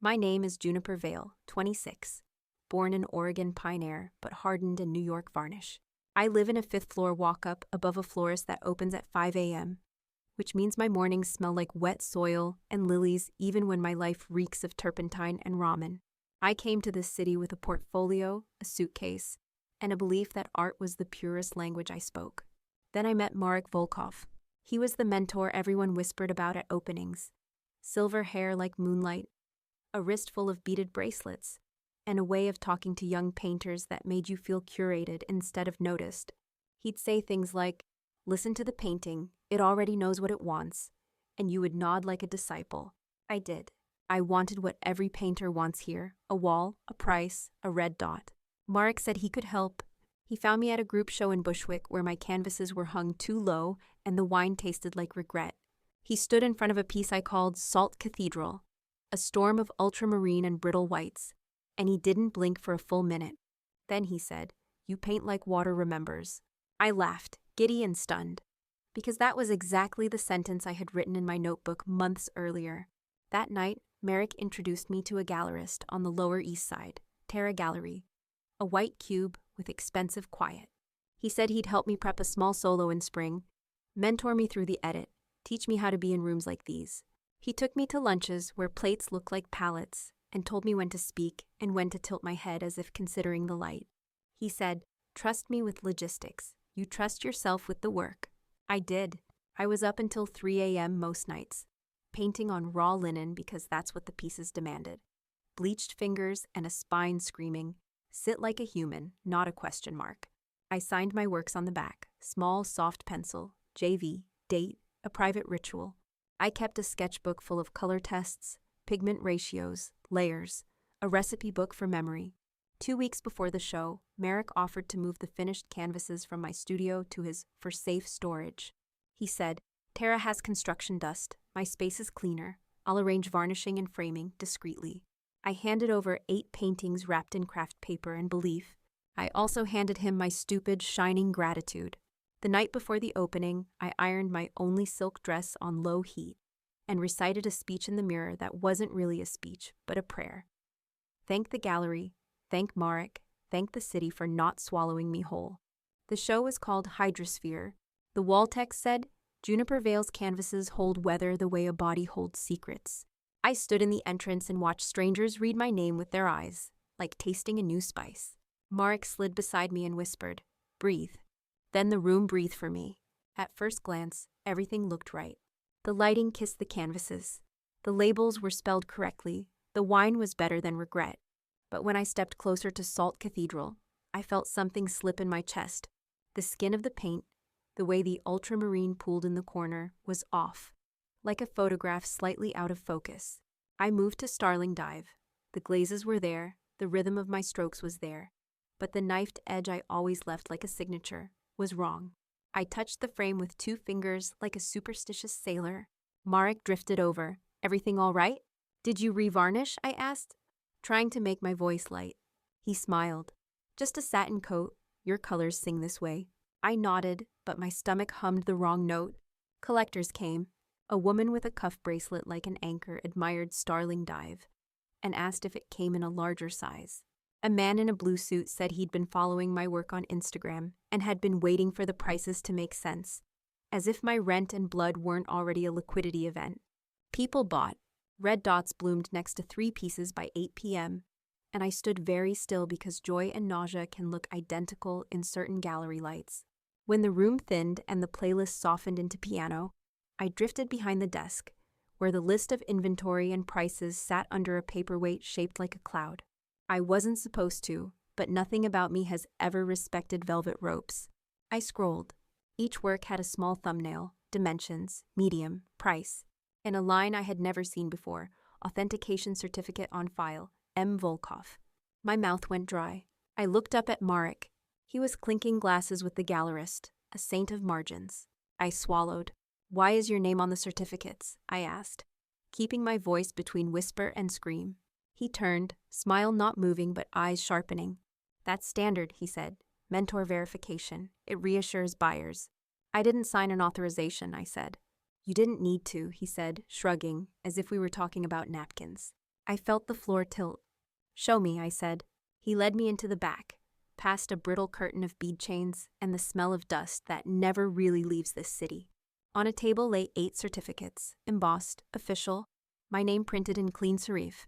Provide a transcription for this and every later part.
My name is Juniper Vale, 26. Born in Oregon Pine Air, but hardened in New York varnish. I live in a fifth-floor walk-up above a florist that opens at 5 a.m., which means my mornings smell like wet soil and lilies even when my life reeks of turpentine and ramen. I came to this city with a portfolio, a suitcase, and a belief that art was the purest language I spoke. Then I met Marek Volkov. He was the mentor everyone whispered about at openings. Silver hair like moonlight, a wrist full of beaded bracelets, and a way of talking to young painters that made you feel curated instead of noticed. He'd say things like, "Listen to the painting, it already knows what it wants," and you would nod like a disciple. I did. I wanted what every painter wants here: a wall, a price, a red dot. Marek said he could help. He found me at a group show in Bushwick where my canvases were hung too low and the wine tasted like regret. He stood in front of a piece I called Salt Cathedral, a storm of ultramarine and brittle whites, and he didn't blink for a full minute. Then he said, "You paint like water remembers." I laughed, giddy and stunned, because that was exactly the sentence I had written in my notebook months earlier. That night, Marek introduced me to a gallerist on the Lower East Side, Terra Gallery, a white cube with expensive quiet. He said he'd help me prep a small solo in spring, mentor me through the edit, teach me how to be in rooms like these. He took me to lunches where plates looked like palettes and told me when to speak and when to tilt my head as if considering the light. He said, "Trust me with logistics. You trust yourself with the work." I did. I was up until 3 a.m. most nights, painting on raw linen because that's what the pieces demanded. Bleached fingers and a spine screaming, "Sit like a human, not a question mark." I signed my works on the back, small, soft pencil, JV, date, a private ritual. I kept a sketchbook full of color tests, pigment ratios, layers, a recipe book for memory. 2 weeks before the show, Marek offered to move the finished canvases from my studio to his for safe storage. He said, "Tara has construction dust. My space is cleaner. I'll arrange varnishing and framing discreetly." I handed over 8 paintings wrapped in craft paper and belief. I also handed him my stupid, shining gratitude. The night before the opening, I ironed my only silk dress on low heat and recited a speech in the mirror that wasn't really a speech, but a prayer. Thank the gallery, thank Marek, thank the city for not swallowing me whole. The show was called Hydrosphere. The wall text said, "Juniper Vale's canvases hold weather the way a body holds secrets." I stood in the entrance and watched strangers read my name with their eyes, like tasting a new spice. Marek slid beside me and whispered, "Breathe." Then the room breathed for me. At first glance, everything looked right. The lighting kissed the canvases. The labels were spelled correctly. The wine was better than regret. But when I stepped closer to Salt Cathedral, I felt something slip in my chest. The skin of the paint, the way the ultramarine pooled in the corner, was off, like a photograph slightly out of focus. I moved to Starling Dive. The glazes were there, the rhythm of my strokes was there, but the knifed edge I always left like a signature was wrong. I touched the frame with 2 fingers like a superstitious sailor. Marek drifted over. "Everything all right?" "Did you revarnish?" I asked, trying to make my voice light. He smiled. "Just a satin coat. Your colors sing this way." I nodded, but my stomach hummed the wrong note. Collectors came. A woman with a cuff bracelet like an anchor admired Starling Dive and asked if it came in a larger size. A man in a blue suit said he'd been following my work on Instagram and had been waiting for the prices to make sense, as if my rent and blood weren't already a liquidity event. People bought. Red dots bloomed next to 3 pieces by 8 p.m., and I stood very still because joy and nausea can look identical in certain gallery lights. When the room thinned and the playlist softened into piano, I drifted behind the desk, where the list of inventory and prices sat under a paperweight shaped like a cloud. I wasn't supposed to, but nothing about me has ever respected velvet ropes. I scrolled. Each work had a small thumbnail, dimensions, medium, price, and a line I had never seen before: authentication certificate on file, M. Volkov. My mouth went dry. I looked up at Marek. He was clinking glasses with the gallerist, a saint of margins. I swallowed. "Why is your name on the certificates?" I asked, keeping my voice between whisper and scream. He turned, smile not moving but eyes sharpening. "That's standard," he said. "Mentor verification. It reassures buyers." "I didn't sign an authorization," I said. "You didn't need to," he said, shrugging, as if we were talking about napkins. I felt the floor tilt. "Show me," I said. He led me into the back, past a brittle curtain of bead chains and the smell of dust that never really leaves this city. On a table lay 8 certificates, embossed, official, my name printed in clean serif,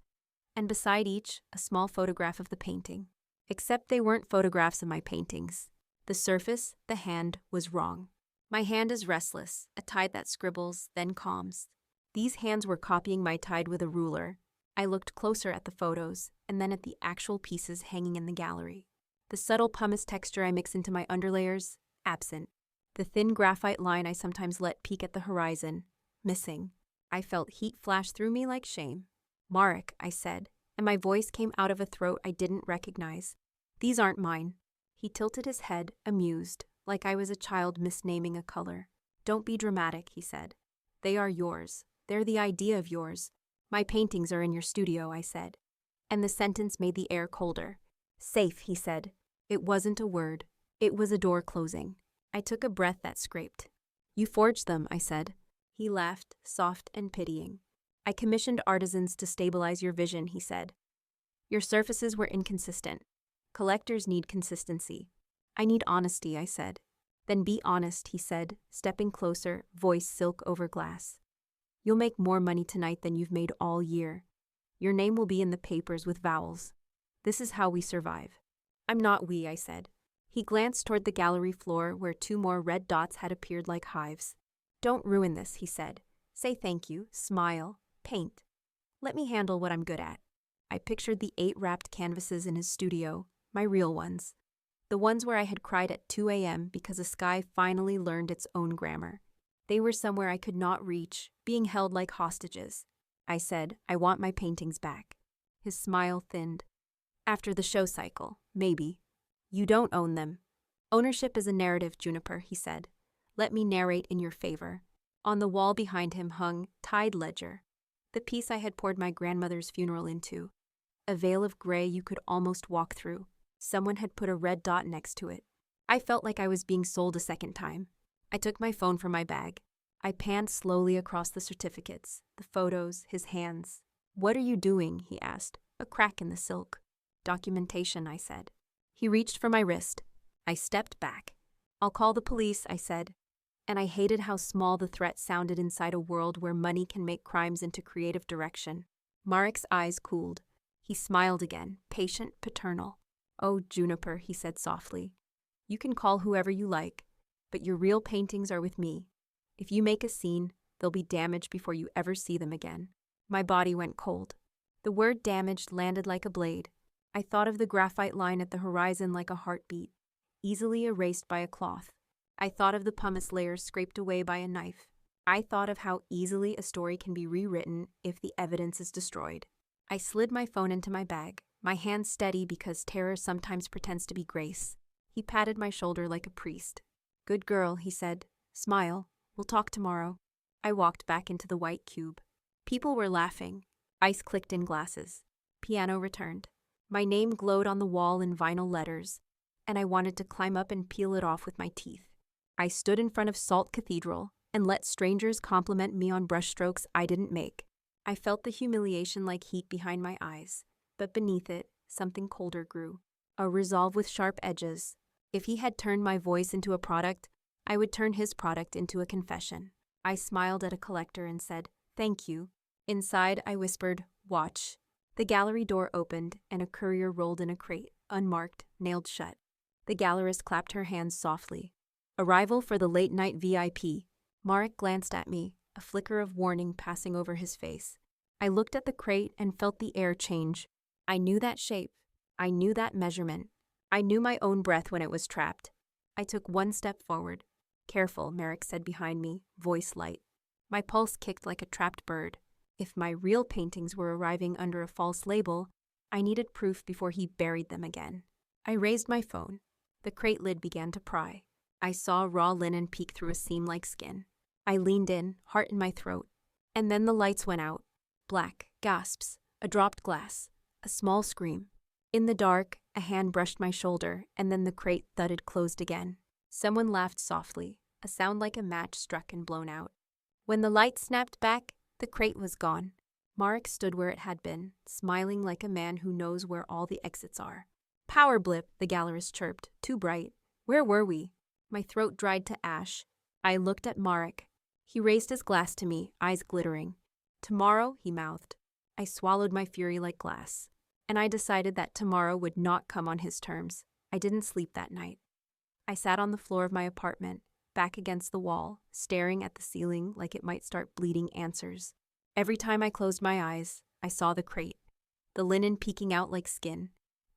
and beside each, a small photograph of the painting. Except they weren't photographs of my paintings. The surface, the hand, was wrong. My hand is restless, a tide that scribbles, then calms. These hands were copying my tide with a ruler. I looked closer at the photos, and then at the actual pieces hanging in the gallery. The subtle pumice texture I mix into my underlayers, absent. The thin graphite line I sometimes let peek at the horizon, missing. I felt heat flash through me like shame. "Marek," I said, and my voice came out of a throat I didn't recognize. "These aren't mine." He tilted his head, amused, like I was a child misnaming a color. "Don't be dramatic," he said. "They are yours. They're the idea of yours. My paintings are in your studio," I said. And the sentence made the air colder. "Safe," he said. It wasn't a word. It was a door closing. I took a breath that scraped. "You forged them," I said. He laughed, soft and pitying. "I commissioned artisans to stabilize your vision," he said. "Your surfaces were inconsistent. Collectors need consistency." "I need honesty," I said. "Then be honest," he said, stepping closer, voice silk over glass. "You'll make more money tonight than you've made all year. Your name will be in the papers with vowels. This is how we survive." "I'm not we," I said. He glanced toward the gallery floor where 2 more red dots had appeared like hives. "Don't ruin this," he said. "Say thank you, smile, paint. Let me handle what I'm good at." I pictured the 8 wrapped canvases in his studio, my real ones. The ones where I had cried at 2 a.m. because the sky finally learned its own grammar. They were somewhere I could not reach, being held like hostages. I said, "I want my paintings back." His smile thinned. "After the show cycle, maybe. You don't own them." "Ownership is a narrative, Juniper," he said. "Let me narrate in your favor." On the wall behind him hung Tide Ledger, the piece I had poured my grandmother's funeral into. A veil of gray you could almost walk through. Someone had put a red dot next to it. I felt like I was being sold a second time. I took my phone from my bag. I panned slowly across the certificates, the photos, his hands. "What are you doing?" he asked, a crack in the silk. "Documentation," I said. He reached for my wrist. I stepped back. "I'll call the police," I said. And I hated how small the threat sounded inside a world where money can make crimes into creative direction. Marek's eyes cooled. He smiled again, patient, paternal. "Oh, Juniper," he said softly. "You can call whoever you like, but your real paintings are with me. If you make a scene, they'll be damaged before you ever see them again." My body went cold. The word damaged landed like a blade. I thought of the graphite line at the horizon like a heartbeat, easily erased by a cloth. I thought of the pumice layers scraped away by a knife. I thought of how easily a story can be rewritten if the evidence is destroyed. I slid my phone into my bag, my hand steady because terror sometimes pretends to be grace. He patted my shoulder like a priest. "Good girl," he said. "Smile. We'll talk tomorrow." I walked back into the white cube. People were laughing. Ice clicked in glasses. Piano returned. My name glowed on the wall in vinyl letters, and I wanted to climb up and peel it off with my teeth. I stood in front of Salt Cathedral and let strangers compliment me on brushstrokes I didn't make. I felt the humiliation like heat behind my eyes, but beneath it, something colder grew. A resolve with sharp edges. If he had turned my voice into a product, I would turn his product into a confession. I smiled at a collector and said, "Thank you." Inside, I whispered, "Watch." The gallery door opened, and a courier rolled in a crate, unmarked, nailed shut. The gallerist clapped her hands softly. "Arrival for the late-night VIP." Marek glanced at me, a flicker of warning passing over his face. I looked at the crate and felt the air change. I knew that shape. I knew that measurement. I knew my own breath when it was trapped. I took one step forward. "Careful," Marek said behind me, voice light. My pulse kicked like a trapped bird. If my real paintings were arriving under a false label, I needed proof before he buried them again. I raised my phone. The crate lid began to pry. I saw raw linen peek through a seam like skin. I leaned in, heart in my throat. And then the lights went out. Black, gasps, a dropped glass, a small scream. In the dark, a hand brushed my shoulder, and then the crate thudded closed again. Someone laughed softly, a sound like a match struck and blown out. When the light snapped back, the crate was gone. Marek stood where it had been, smiling like a man who knows where all the exits are. Power blip, the gallerist chirped, too bright. Where were we? My throat dried to ash. I looked at Marek. He raised his glass to me, eyes glittering. Tomorrow, he mouthed. I swallowed my fury like glass. And I decided that tomorrow would not come on his terms. I didn't sleep that night. I sat on the floor of my apartment, back against the wall, staring at the ceiling like it might start bleeding answers. Every time I closed my eyes, I saw the crate, the linen peeking out like skin,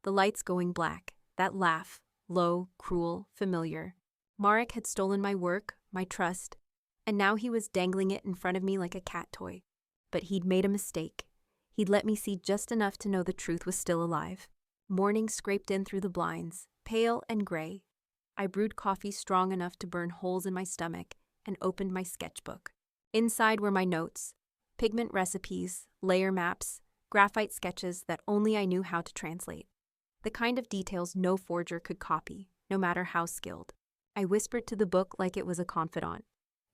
the lights going black, that laugh, low, cruel, familiar. Marek had stolen my work, my trust, and now he was dangling it in front of me like a cat toy. But he'd made a mistake. He'd let me see just enough to know the truth was still alive. Morning scraped in through the blinds, pale and gray. I brewed coffee strong enough to burn holes in my stomach and opened my sketchbook. Inside were my notes, pigment recipes, layer maps, graphite sketches that only I knew how to translate. The kind of details no forger could copy, no matter how skilled. I whispered to the book like it was a confidant.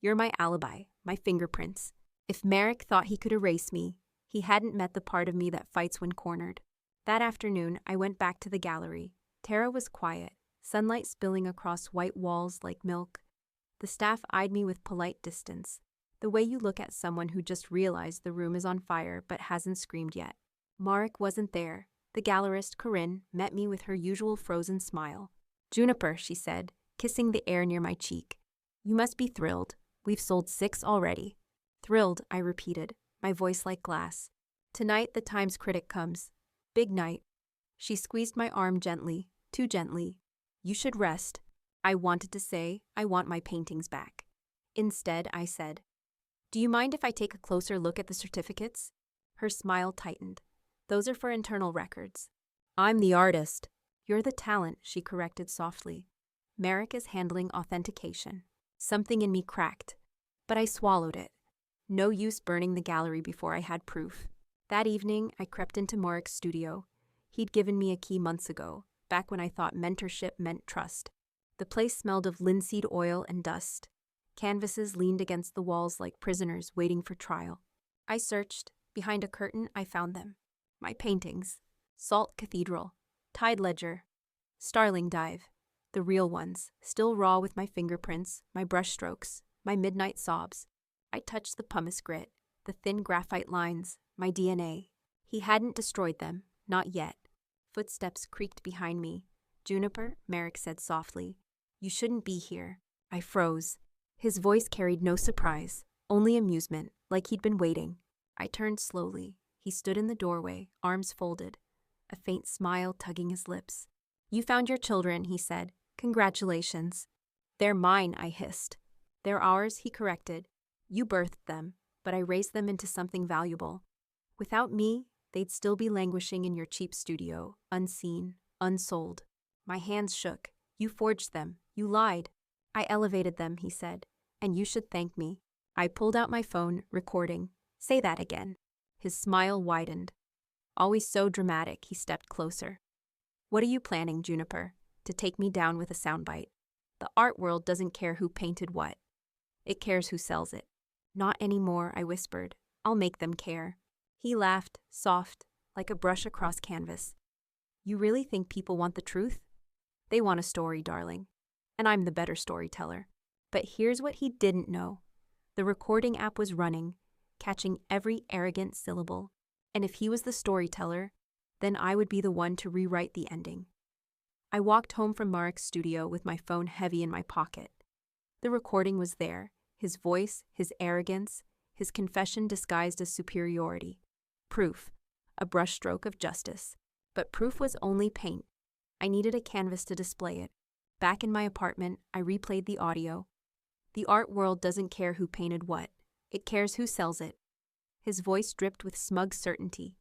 You're my alibi, my fingerprints. If Marek thought he could erase me, he hadn't met the part of me that fights when cornered. That afternoon, I went back to the gallery. Tara was quiet, sunlight spilling across white walls like milk. The staff eyed me with polite distance, the way you look at someone who just realized the room is on fire but hasn't screamed yet. Marek wasn't there. The gallerist, Corinne, met me with her usual frozen smile. Juniper, she said, kissing the air near my cheek. You must be thrilled. We've sold 6 already. Thrilled, I repeated, my voice like glass. Tonight the Times critic comes. Big night. She squeezed my arm gently, too gently. You should rest. I wanted to say, I want my paintings back. Instead, I said, do you mind if I take a closer look at the certificates? Her smile tightened. Those are for internal records. I'm the artist. You're the talent, she corrected softly. Marek is handling authentication. Something in me cracked, but I swallowed it. No use burning the gallery before I had proof. That evening, I crept into Marek's studio. He'd given me a key months ago, back when I thought mentorship meant trust. The place smelled of linseed oil and dust. Canvases leaned against the walls like prisoners waiting for trial. I searched. Behind a curtain, I found them. My paintings. Salt Cathedral. Tide Ledger. Starling Dive. The real ones, still raw with my fingerprints, my brushstrokes, my midnight sobs. I touched the pumice grit, the thin graphite lines, my DNA. He hadn't destroyed them, not yet. Footsteps creaked behind me. Juniper, Marek said softly. You shouldn't be here. I froze. His voice carried no surprise, only amusement, like he'd been waiting. I turned slowly. He stood in the doorway, arms folded, a faint smile tugging his lips. You found your children, he said. Congratulations. They're mine, I hissed. They're ours, he corrected. You birthed them, but I raised them into something valuable. Without me, they'd still be languishing in your cheap studio, unseen, unsold. My hands shook. You forged them. You lied. I elevated them, he said, and you should thank me. I pulled out my phone, recording. Say that again. His smile widened. Always so dramatic, he stepped closer. What are you planning, Juniper? To take me down with a soundbite. The art world doesn't care who painted what. It cares who sells it. Not anymore, I whispered. I'll make them care. He laughed, soft, like a brush across canvas. You really think people want the truth? They want a story, darling. And I'm the better storyteller. But here's what he didn't know. The recording app was running, catching every arrogant syllable. And if he was the storyteller, then I would be the one to rewrite the ending. I walked home from Marek's studio with my phone heavy in my pocket. The recording was there, his voice, his arrogance, his confession disguised as superiority. Proof, a brushstroke of justice. But proof was only paint. I needed a canvas to display it. Back in my apartment, I replayed the audio. The art world doesn't care who painted what. It cares who sells it. His voice dripped with smug certainty,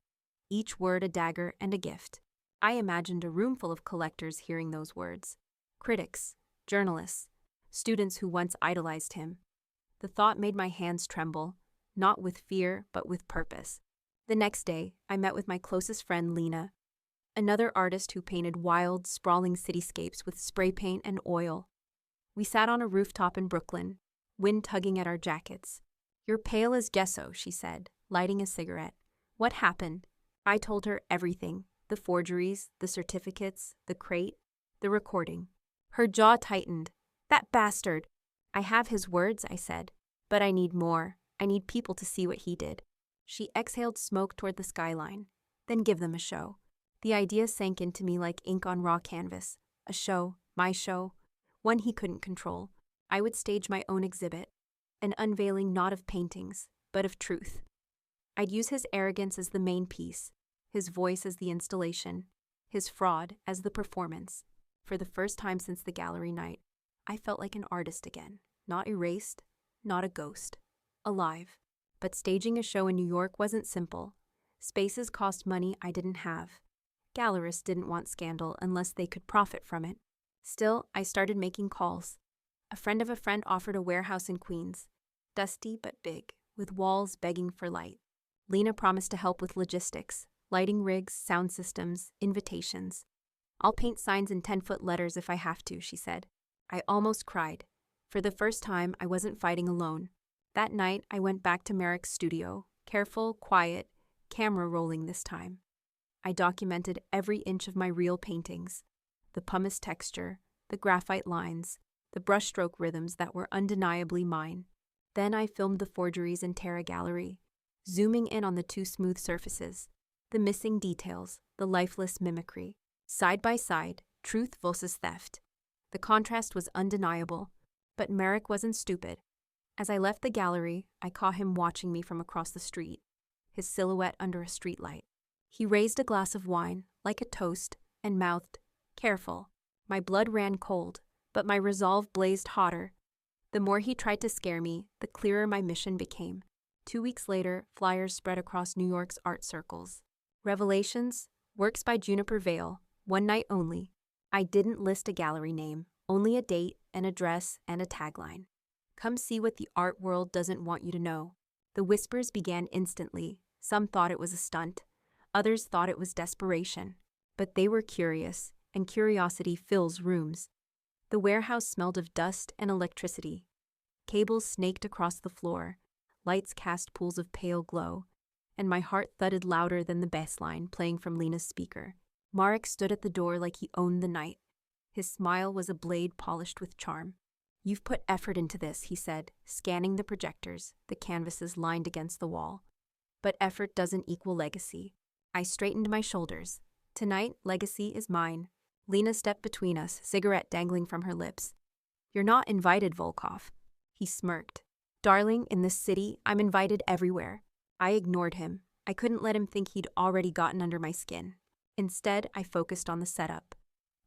each word a dagger and a gift. I imagined a room full of collectors hearing those words. Critics, journalists, students who once idolized him. The thought made my hands tremble, not with fear, but with purpose. The next day, I met with my closest friend, Lena, another artist who painted wild, sprawling cityscapes with spray paint and oil. We sat on a rooftop in Brooklyn, wind tugging at our jackets. You're pale as gesso, she said, lighting a cigarette. What happened? I told her everything. The forgeries, the certificates, the crate, the recording. Her jaw tightened. That bastard! I have his words, I said. But I need more. I need people to see what he did. She exhaled smoke toward the skyline. Then give them a show. The idea sank into me like ink on raw canvas. A show, my show, one he couldn't control. I would stage my own exhibit, an unveiling not of paintings, but of truth. I'd use his arrogance as the main piece, his voice as the installation, his fraud as the performance. For the first time since the gallery night, I felt like an artist again, not erased, not a ghost, alive. But staging a show in New York wasn't simple. Spaces cost money I didn't have. Gallerists didn't want scandal unless they could profit from it. Still, I started making calls. A friend of a friend offered a warehouse in Queens, dusty but big, with walls begging for light. Lena promised to help with logistics, lighting rigs, sound systems, invitations. I'll paint signs in 10-foot letters if I have to, she said. I almost cried. For the first time, I wasn't fighting alone. That night, I went back to Merrick's studio, careful, quiet, camera rolling this time. I documented every inch of my real paintings, the pumice texture, the graphite lines, the brushstroke rhythms that were undeniably mine. Then I filmed the forgeries in Terra Gallery, zooming in on the too smooth surfaces, the missing details, the lifeless mimicry. Side by side, truth versus theft. The contrast was undeniable, but Merrick wasn't stupid. As I left the gallery, I caught him watching me from across the street, his silhouette under a streetlight. He raised a glass of wine, like a toast, and mouthed, "Careful." My blood ran cold, but my resolve blazed hotter. The more he tried to scare me, the clearer my mission became. 2 weeks later, flyers spread across New York's art circles. Revelations, works by Juniper Vale, one night only. I didn't list a gallery name, only a date, an address, and a tagline. Come see what the art world doesn't want you to know. The whispers began instantly. Some thought it was a stunt. Others thought it was desperation. But they were curious, and curiosity fills rooms. The warehouse smelled of dust and electricity. Cables snaked across the floor. Lights cast pools of pale glow. And my heart thudded louder than the bass line playing from Lena's speaker. Marek stood at the door like he owned the night. His smile was a blade polished with charm. "You've put effort into this," he said, scanning the projectors, the canvases lined against the wall. "But effort doesn't equal legacy." I straightened my shoulders. "Tonight, legacy is mine." Lena stepped between us, cigarette dangling from her lips. "You're not invited, Volkov." He smirked. "Darling, in this city, I'm invited everywhere." I ignored him. I couldn't let him think he'd already gotten under my skin. Instead, I focused on the setup.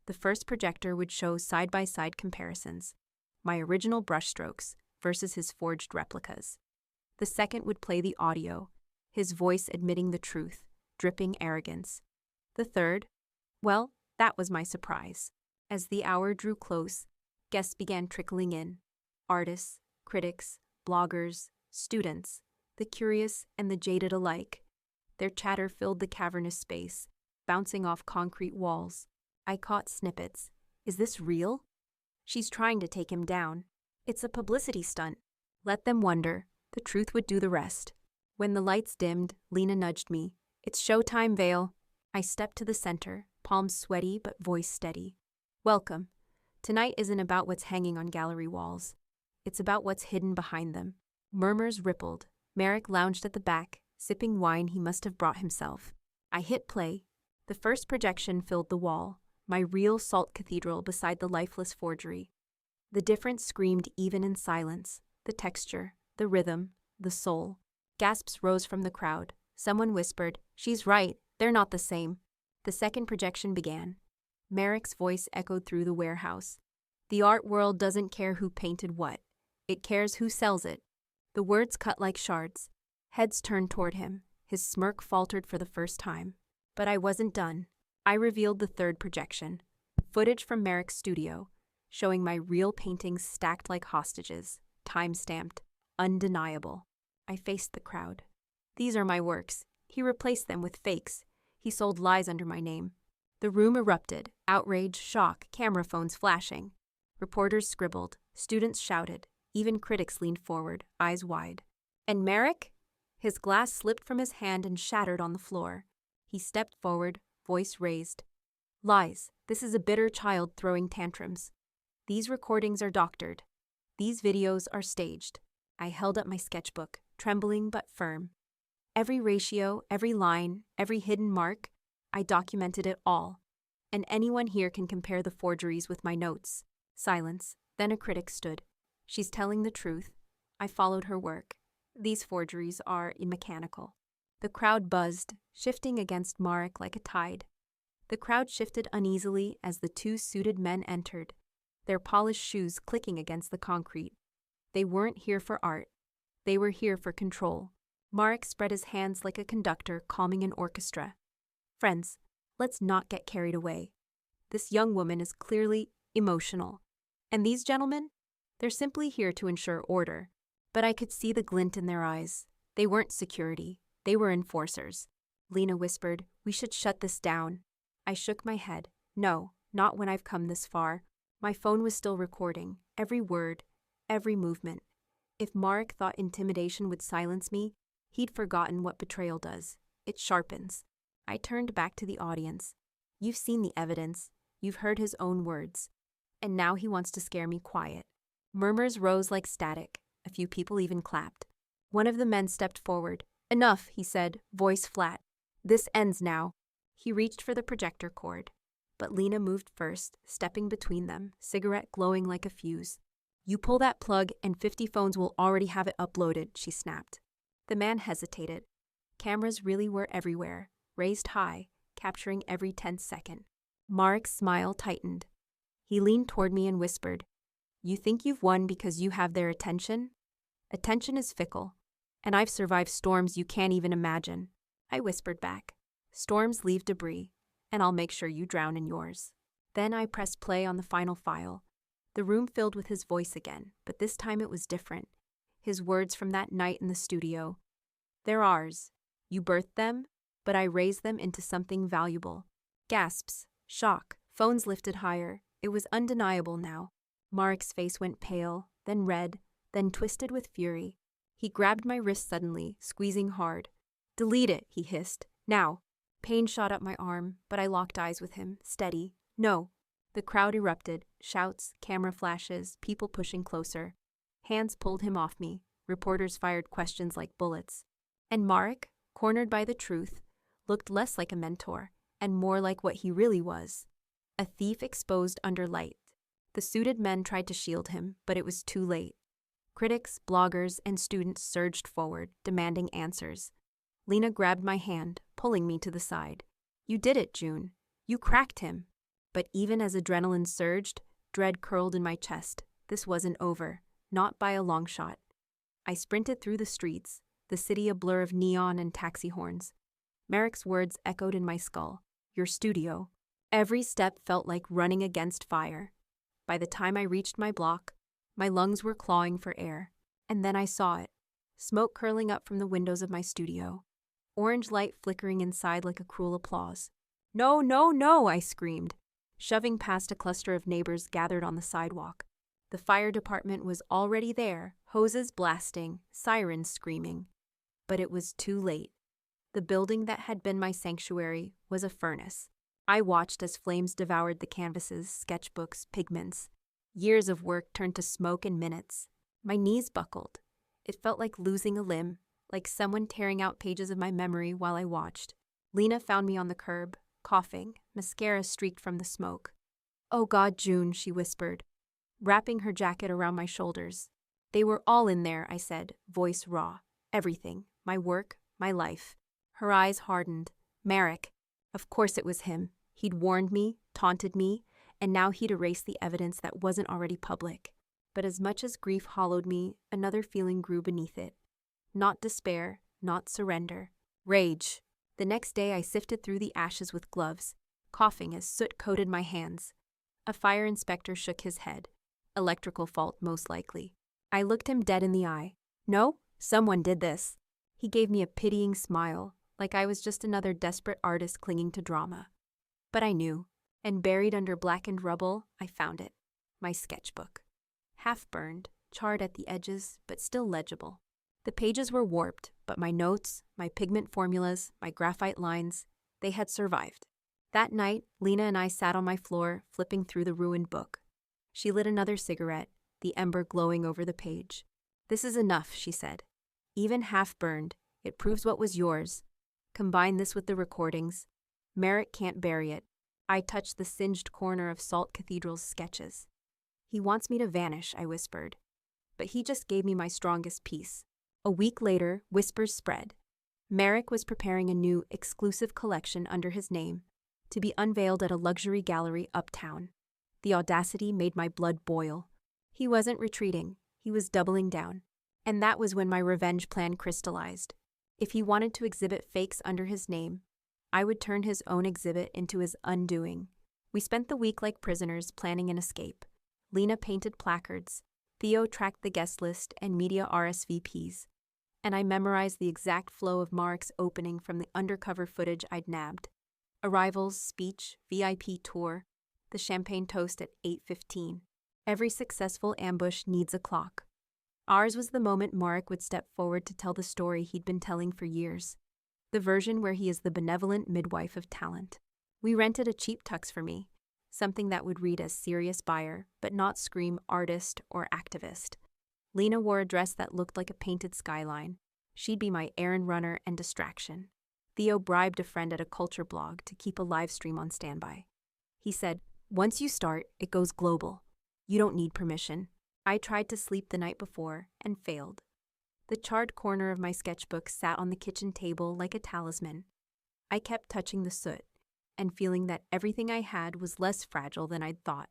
The first projector would show side-by-side comparisons, my original brushstrokes versus his forged replicas. The second would play the audio, his voice admitting the truth, dripping arrogance. The third, well, that was my surprise. As the hour drew close, guests began trickling in. Artists, critics, bloggers, students, the curious and the jaded alike. Their chatter filled the cavernous space, bouncing off concrete walls. I caught snippets. Is this real? She's trying to take him down. It's a publicity stunt. Let them wonder. The truth would do the rest. When the lights dimmed, Lena nudged me. It's showtime, Vale. I stepped to the center, palms sweaty but voice steady. Welcome. Tonight isn't about what's hanging on gallery walls. It's about what's hidden behind them. Murmurs rippled. Merrick lounged at the back, sipping wine he must have brought himself. I hit play. The first projection filled the wall, my real salt cathedral beside the lifeless forgery. The difference screamed even in silence, the texture, the rhythm, the soul. Gasps rose from the crowd. Someone whispered, "She's right, they're not the same." The second projection began. Merrick's voice echoed through the warehouse. "The art world doesn't care who painted what. It cares who sells it." The words cut like shards. Heads turned toward him. His smirk faltered for the first time. But I wasn't done. I revealed the third projection. Footage from Merrick's studio, showing my real paintings stacked like hostages, time-stamped, undeniable. I faced the crowd. "These are my works. He replaced them with fakes. He sold lies under my name." The room erupted. Outrage, shock, camera phones flashing. Reporters scribbled. Students shouted. Even critics leaned forward, eyes wide. "And Merrick?" His glass slipped from his hand and shattered on the floor. He stepped forward, voice raised. Lies. This is a bitter child throwing tantrums. These recordings are doctored. These videos are staged. I held up my sketchbook, trembling but firm. Every ratio, every line, every hidden mark, I documented it all. And anyone here can compare the forgeries with my notes. Silence. Then a critic stood. She's telling the truth. I followed her work. These forgeries are mechanical. The crowd buzzed, shifting against Marek like a tide. The crowd shifted uneasily as the two suited men entered, their polished shoes clicking against the concrete. They weren't here for art. They were here for control. Marek spread his hands like a conductor calming an orchestra. Friends, let's not get carried away. This young woman is clearly emotional. And these gentlemen? They're simply here to ensure order. But I could see the glint in their eyes. They weren't security. They were enforcers. Lena whispered, "We should shut this down." I shook my head. No, not when I've come this far. My phone was still recording, every word, every movement. If Marek thought intimidation would silence me, he'd forgotten what betrayal does. It sharpens. I turned back to the audience. You've seen the evidence. You've heard his own words. And now he wants to scare me quiet. Murmurs rose like static. A few people even clapped. One of the men stepped forward. "Enough," he said, voice flat. "This ends now." He reached for the projector cord. But Lena moved first, stepping between them, cigarette glowing like a fuse. "You pull that plug and 50 phones will already have it uploaded," she snapped. The man hesitated. Cameras really were everywhere, raised high, capturing every 10th second. Marek's smile tightened. He leaned toward me and whispered, "You think you've won because you have their attention? Attention is fickle, and I've survived storms you can't even imagine." I whispered back, "Storms leave debris, and I'll make sure you drown in yours." Then I pressed play on the final file. The room filled with his voice again, but this time it was different. His words from that night in the studio. "They're ours. You birthed them, but I raised them into something valuable." Gasps, shock, phones lifted higher. It was undeniable now. Marek's face went pale, then red, then twisted with fury. He grabbed my wrist suddenly, squeezing hard. "Delete it," he hissed. "Now." Pain shot up my arm, but I locked eyes with him, steady. "No." The crowd erupted, shouts, camera flashes, people pushing closer. Hands pulled him off me. Reporters fired questions like bullets. And Marek, cornered by the truth, looked less like a mentor and more like what he really was. A thief exposed under light. The suited men tried to shield him, but it was too late. Critics, bloggers, and students surged forward, demanding answers. Lena grabbed my hand, pulling me to the side. "You did it, June. You cracked him." But even as adrenaline surged, dread curled in my chest. This wasn't over, not by a long shot. I sprinted through the streets, the city a blur of neon and taxi horns. Marek's words echoed in my skull. "Your studio." Every step felt like running against fire. By the time I reached my block, my lungs were clawing for air. And then I saw it. Smoke curling up from the windows of my studio. Orange light flickering inside like a cruel applause. "No, no, no," I screamed, shoving past a cluster of neighbors gathered on the sidewalk. The fire department was already there, hoses blasting, sirens screaming. But it was too late. The building that had been my sanctuary was a furnace. I watched as flames devoured the canvases, sketchbooks, pigments. Years of work turned to smoke in minutes. My knees buckled. It felt like losing a limb, like someone tearing out pages of my memory while I watched. Lena found me on the curb, coughing, mascara streaked from the smoke. "Oh God, June," she whispered, wrapping her jacket around my shoulders. "They were all in there," I said, voice raw. "Everything. My work, my life." Her eyes hardened. Marek. Of course it was him. He'd warned me, taunted me, and now he'd erased the evidence that wasn't already public. But as much as grief hollowed me, another feeling grew beneath it. Not despair, not surrender. Rage. The next day I sifted through the ashes with gloves, coughing as soot coated my hands. A fire inspector shook his head. Electrical fault, most likely. I looked him dead in the eye. "No, someone did this." He gave me a pitying smile, like I was just another desperate artist clinging to drama. But I knew, and buried under blackened rubble, I found it. My sketchbook. Half burned, charred at the edges, but still legible. The pages were warped, but my notes, my pigment formulas, my graphite lines, they had survived. That night, Lena and I sat on my floor, flipping through the ruined book. She lit another cigarette, the ember glowing over the page. "This is enough," she said. "Even half-burned, it proves what was yours. Combine this with the recordings. Merrick can't bury it." I touched the singed corner of Salt Cathedral's sketches. "He wants me to vanish," I whispered. But he just gave me my strongest piece. A week later, whispers spread. Merrick was preparing a new, exclusive collection under his name, to be unveiled at a luxury gallery uptown. The audacity made my blood boil. He wasn't retreating, he was doubling down. And that was when my revenge plan crystallized. If he wanted to exhibit fakes under his name, I would turn his own exhibit into his undoing. We spent the week like prisoners, planning an escape. Lena painted placards, Theo tracked the guest list and media RSVPs, and I memorized the exact flow of Mark's opening from the undercover footage I'd nabbed. Arrivals, speech, VIP tour, the champagne toast at 8:15. Every successful ambush needs a clock. Ours was the moment Mark would step forward to tell the story he'd been telling for years, the version where he is the benevolent midwife of talent. We rented a cheap tux for me, something that would read as serious buyer, but not scream artist or activist. Lena wore a dress that looked like a painted skyline. She'd be my errand runner and distraction. Theo bribed a friend at a culture blog to keep a live stream on standby. He said, "Once you start, it goes global. You don't need permission." I tried to sleep the night before and failed. The charred corner of my sketchbook sat on the kitchen table like a talisman. I kept touching the soot and feeling that everything I had was less fragile than I'd thought.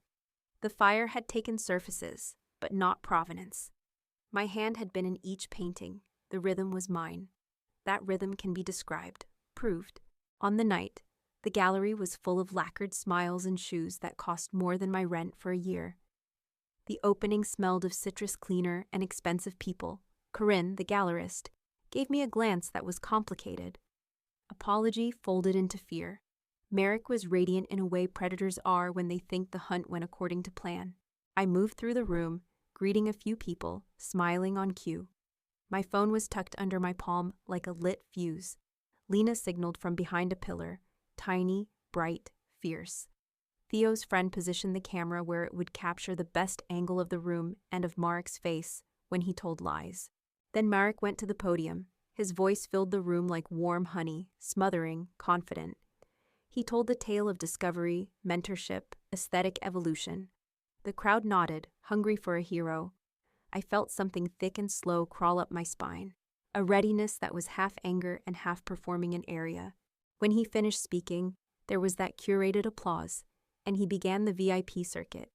The fire had taken surfaces, but not provenance. My hand had been in each painting. The rhythm was mine. That rhythm can be described, proved. On the night, the gallery was full of lacquered smiles and shoes that cost more than my rent for a year. The opening smelled of citrus cleaner and expensive people. Corinne, the gallerist, gave me a glance that was complicated. Apology folded into fear. Merrick was radiant in a way predators are when they think the hunt went according to plan. I moved through the room, greeting a few people, smiling on cue. My phone was tucked under my palm like a lit fuse. Lena signaled from behind a pillar, tiny, bright, fierce. Theo's friend positioned the camera where it would capture the best angle of the room and of Mark's face when he told lies. Then Mark went to the podium. His voice filled the room like warm honey, smothering, confident. He told the tale of discovery, mentorship, aesthetic evolution. The crowd nodded, hungry for a hero. I felt something thick and slow crawl up my spine, a readiness that was half anger and half performing an aria. When he finished speaking, there was that curated applause, and he began the VIP circuit,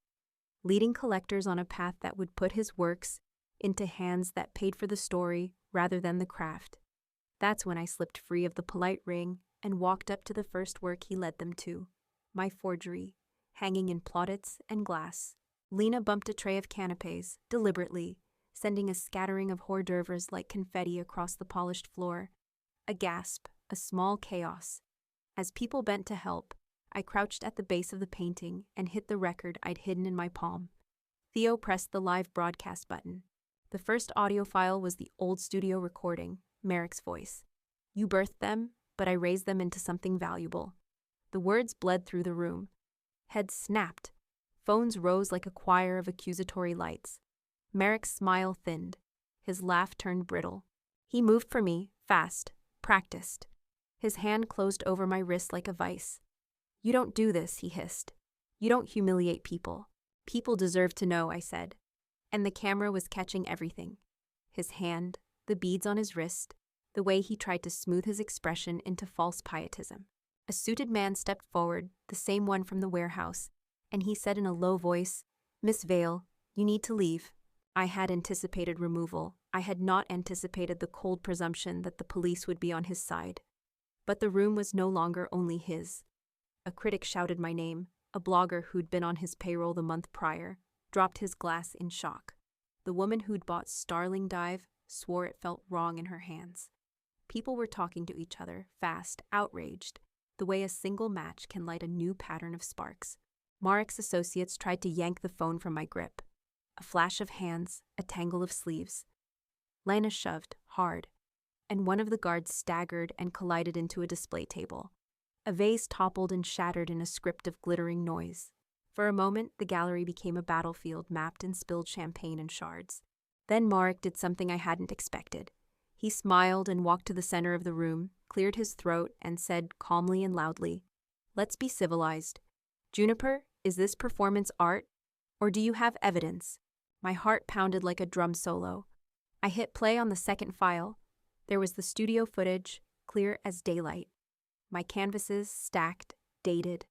leading collectors on a path that would put his works into hands that paid for the story rather than the craft. That's when I slipped free of the polite ring and walked up to the first work he led them to, my forgery, hanging in plaudits and glass. Lena bumped a tray of canapes, deliberately, sending a scattering of hors d'oeuvres like confetti across the polished floor. A gasp, a small chaos. As people bent to help, I crouched at the base of the painting and hit the record I'd hidden in my palm. Theo pressed the live broadcast button. The first audio file was the old studio recording, Merrick's voice. "You birthed them, but I raised them into something valuable." The words bled through the room. Heads snapped. Phones rose like a choir of accusatory lights. Merrick's smile thinned. His laugh turned brittle. He moved for me, fast, practiced. His hand closed over my wrist like a vice. "You don't do this," he hissed. "You don't humiliate people." "People deserve to know," I said. And the camera was catching everything. His hand, the beads on his wrist, the way he tried to smooth his expression into false pietism. A suited man stepped forward, the same one from the warehouse, and he said in a low voice, "Miss Vale, you need to leave." I had anticipated removal. I had not anticipated the cold presumption that the police would be on his side. But the room was no longer only his. A critic shouted my name. A blogger who'd been on his payroll the month prior dropped his glass in shock. The woman who'd bought Starling Dive swore it felt wrong in her hands. People were talking to each other, fast, outraged, the way a single match can light a new pattern of sparks. Mark's associates tried to yank the phone from my grip. A flash of hands, a tangle of sleeves. Lena shoved, hard. and one of the guards staggered and collided into a display table. A vase toppled and shattered in a script of glittering noise. For a moment, the gallery became a battlefield mapped in spilled champagne and shards. Then Marek did something I hadn't expected. He smiled and walked to the center of the room, cleared his throat, and said calmly and loudly, "Let's be civilized. Juniper, is this performance art? Or do you have evidence?" My heart pounded like a drum solo. I hit play on the second file. There was the studio footage, clear as daylight. My canvases stacked, dated.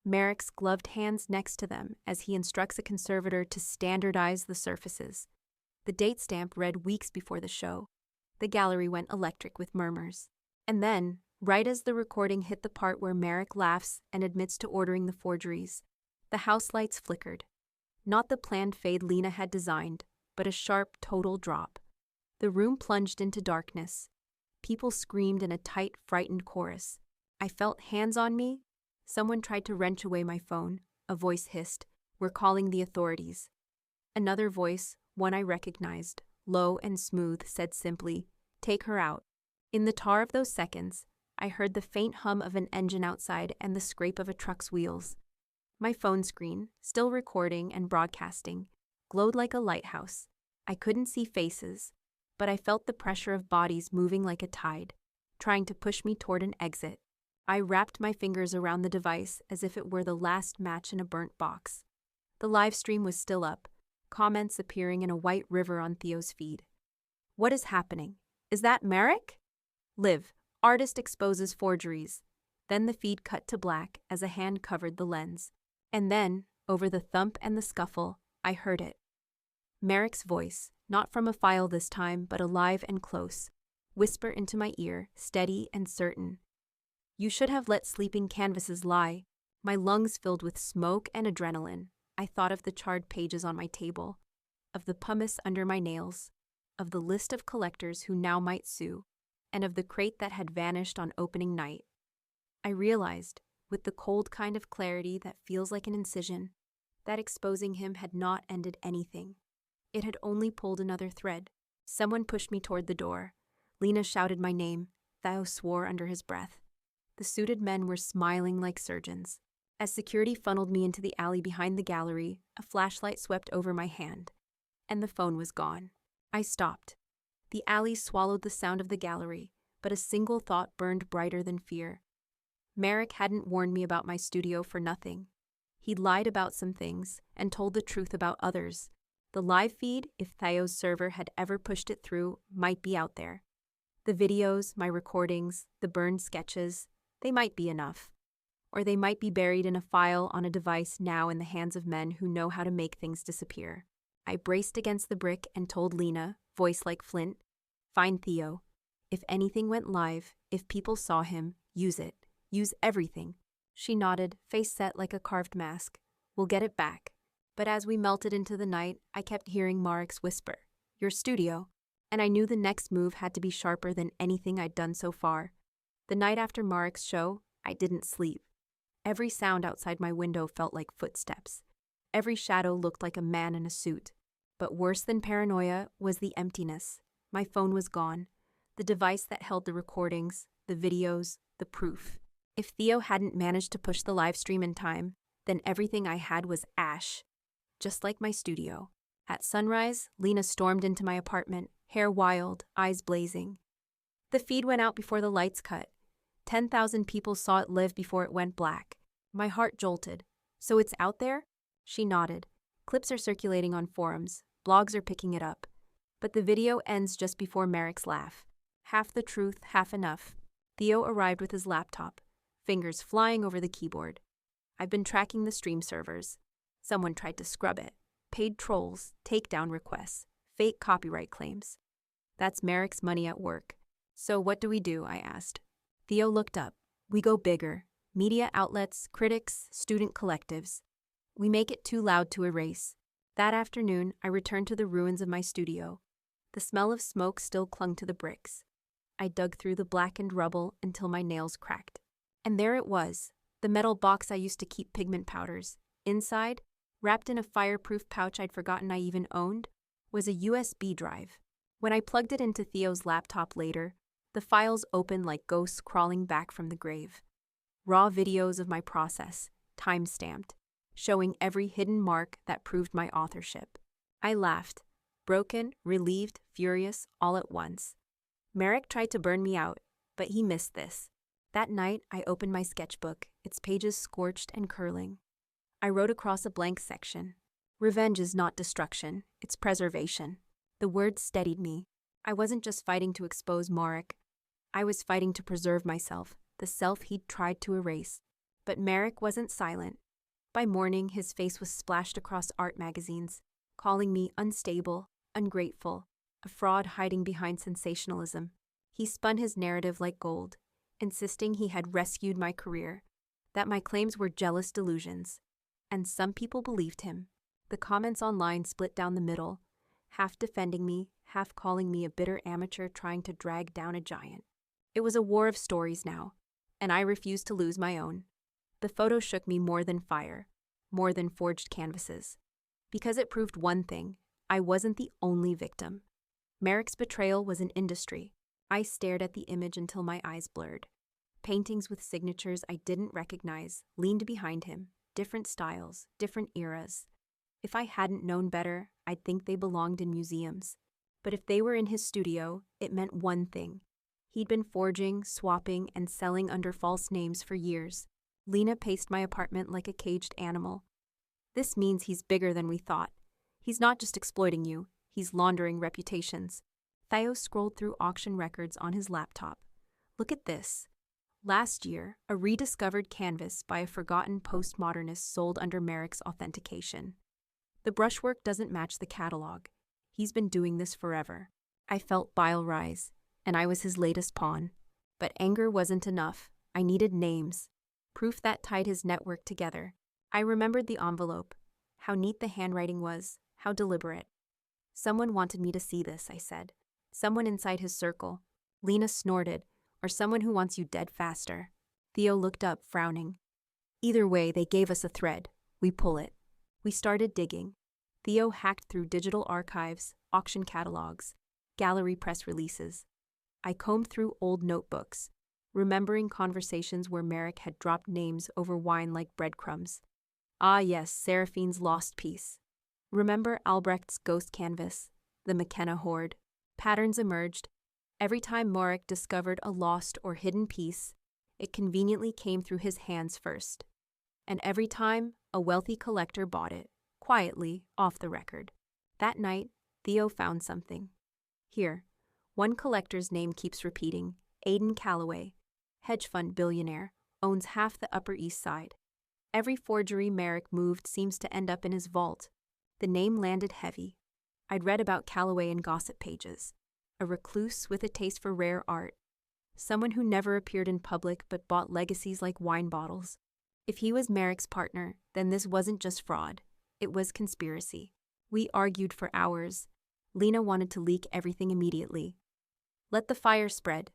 Marek's gloved hands next to them as he instructs a conservator to standardize the surfaces. The date stamp read weeks before the show. The gallery went electric with murmurs. And then, right as the recording hit the part where Marek laughs and admits to ordering the forgeries, the house lights flickered. Not the planned fade Lena had designed, but a sharp, total drop. The room plunged into darkness. People screamed in a tight, frightened chorus. I felt hands on me. Someone tried to wrench away my phone. A voice hissed, "We're calling the authorities." Another voice, one I recognized, low and smooth, said simply, "Take her out." In the tar of those seconds, I heard the faint hum of an engine outside and the scrape of a truck's wheels. My phone screen, still recording and broadcasting, glowed like a lighthouse. I couldn't see faces, but I felt the pressure of bodies moving like a tide, trying to push me toward an exit. I wrapped my fingers around the device as if it were the last match in a burnt box. The live stream was still up, comments appearing in a white river on Theo's feed. "What is happening? Is that Marek?" "Live, artist exposes forgeries." Then the feed cut to black as a hand covered the lens. And then, over the thump and the scuffle, I heard it. Marek's voice, not from a file this time, but alive and close, whisper into my ear, steady and certain. "You should have let sleeping canvases lie." My lungs filled with smoke and adrenaline. I thought of the charred pages on my table, of the pumice under my nails, of the list of collectors who now might sue, and of the crate that had vanished on opening night. I realized, with the cold kind of clarity that feels like an incision, that exposing him had not ended anything. It had only pulled another thread. Someone pushed me toward the door. Lena shouted my name. Theo swore under his breath. The suited men were smiling like surgeons. As security funneled me into the alley behind the gallery, a flashlight swept over my hand, and the phone was gone. I stopped. The alley swallowed the sound of the gallery, but a single thought burned brighter than fear. Marek hadn't warned me about my studio for nothing. He'd lied about some things and told the truth about others. The live feed, if Theo's server had ever pushed it through, might be out there. The videos, my recordings, the burned sketches, they might be enough. Or they might be buried in a file on a device now in the hands of men who know how to make things disappear. I braced against the brick and told Lena, voice like flint, "Find Theo. If anything went live, if people saw him, use it. Use everything." She nodded, face set like a carved mask. "We'll get it back." But as we melted into the night, I kept hearing Marek's whisper, "Your studio." And I knew the next move had to be sharper than anything I'd done so far. The night after Marek's show, I didn't sleep. Every sound outside my window felt like footsteps. Every shadow looked like a man in a suit. But worse than paranoia was the emptiness. My phone was gone. The device that held the recordings, the videos, the proof. If Theo hadn't managed to push the live stream in time, then everything I had was ash. Just like my studio. At sunrise, Lena stormed into my apartment, hair wild, eyes blazing. The feed went out before the lights cut. 10,000 people saw it live before it went black. My heart jolted. "So it's out there?" She nodded. "Clips are circulating on forums. Blogs are picking it up. But the video ends just before Marek's laugh. Half the truth, half enough." Theo arrived with his laptop, fingers flying over the keyboard. "I've been tracking the stream servers. Someone tried to scrub it. Paid trolls, takedown requests, fake copyright claims. That's Marek's money at work." "So what do we do?" I asked. Theo looked up. "We go bigger. Media outlets, critics, student collectives. We make it too loud to erase." That afternoon, I returned to the ruins of my studio. The smell of smoke still clung to the bricks. I dug through the blackened rubble until my nails cracked. And there it was, the metal box I used to keep pigment powders. Inside, wrapped in a fireproof pouch I'd forgotten I even owned, was a USB drive. When I plugged it into Theo's laptop later, The files opened like ghosts crawling back from the grave. Raw videos of my process, time-stamped, showing every hidden mark that proved my authorship. I laughed, broken, relieved, furious, all at once. Merrick tried to burn me out, but he missed this. That night, I opened my sketchbook, its pages scorched and curling. I wrote across a blank section. Revenge is not destruction, it's preservation. The words steadied me. I wasn't just fighting to expose Marek. I was fighting to preserve myself, the self he'd tried to erase. But Merrick wasn't silent. By morning, his face was splashed across art magazines, calling me unstable, ungrateful, a fraud hiding behind sensationalism. He spun his narrative like gold, insisting he had rescued my career, that my claims were jealous delusions. And some people believed him. The comments online split down the middle, half defending me, half calling me a bitter amateur trying to drag down a giant. It was a war of stories now, and I refused to lose my own. The photo shook me more than fire, more than forged canvases. Because it proved one thing, I wasn't the only victim. Merrick's betrayal was an industry. I stared at the image until my eyes blurred. Paintings with signatures I didn't recognize leaned behind him, different styles, different eras. If I hadn't known better, I'd think they belonged in museums. But if they were in his studio, it meant one thing. He'd been forging, swapping, and selling under false names for years. Lena paced my apartment like a caged animal. This means he's bigger than we thought. He's not just exploiting you, he's laundering reputations. Theo scrolled through auction records on his laptop. Look at this. Last year, a rediscovered canvas by a forgotten postmodernist sold under Merrick's authentication. The brushwork doesn't match the catalog. He's been doing this forever. I felt bile rise, and I was his latest pawn. But anger wasn't enough. I needed names. Proof that tied his network together. I remembered the envelope. How neat the handwriting was. How deliberate. Someone wanted me to see this, I said. Someone inside his circle. Lena snorted. Or someone who wants you dead faster. Theo looked up, frowning. Either way, they gave us a thread. We pull it. We started digging. Theo hacked through digital archives, auction catalogs, gallery press releases. I combed through old notebooks, remembering conversations where Merrick had dropped names over wine like breadcrumbs. Ah yes, Seraphine's lost piece. Remember Albrecht's ghost canvas, the McKenna hoard? Patterns emerged. Every time Marek discovered a lost or hidden piece, it conveniently came through his hands first. And every time, a wealthy collector bought it, quietly, off the record. That night, Theo found something. Here, one collector's name keeps repeating, Aidan Calloway, hedge fund billionaire, owns half the Upper East Side. Every forgery Merrick moved seems to end up in his vault. The name landed heavy. I'd read about Calloway in gossip pages. A recluse with a taste for rare art. Someone who never appeared in public but bought legacies like wine bottles. If he was Merrick's partner, then this wasn't just fraud. It was conspiracy. We argued for hours. Lena wanted to leak everything immediately. Let the fire spread.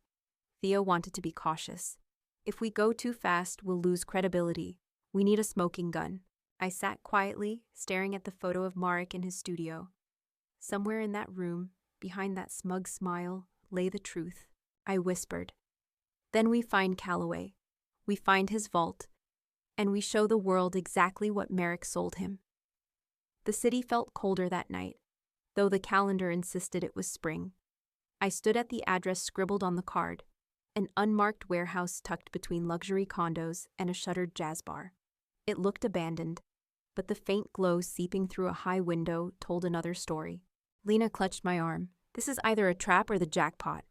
Theo wanted to be cautious. If we go too fast, we'll lose credibility. We need a smoking gun. I sat quietly, staring at the photo of Marek in his studio. Somewhere in that room, behind that smug smile, lay the truth. I whispered. Then we find Calloway. We find his vault. And we show the world exactly what Merrick sold him. The city felt colder that night, though the calendar insisted it was spring. I stood at the address scribbled on the card, an unmarked warehouse tucked between luxury condos and a shuttered jazz bar. It looked abandoned, but the faint glow seeping through a high window told another story. Lena clutched my arm. This is either a trap or the jackpot.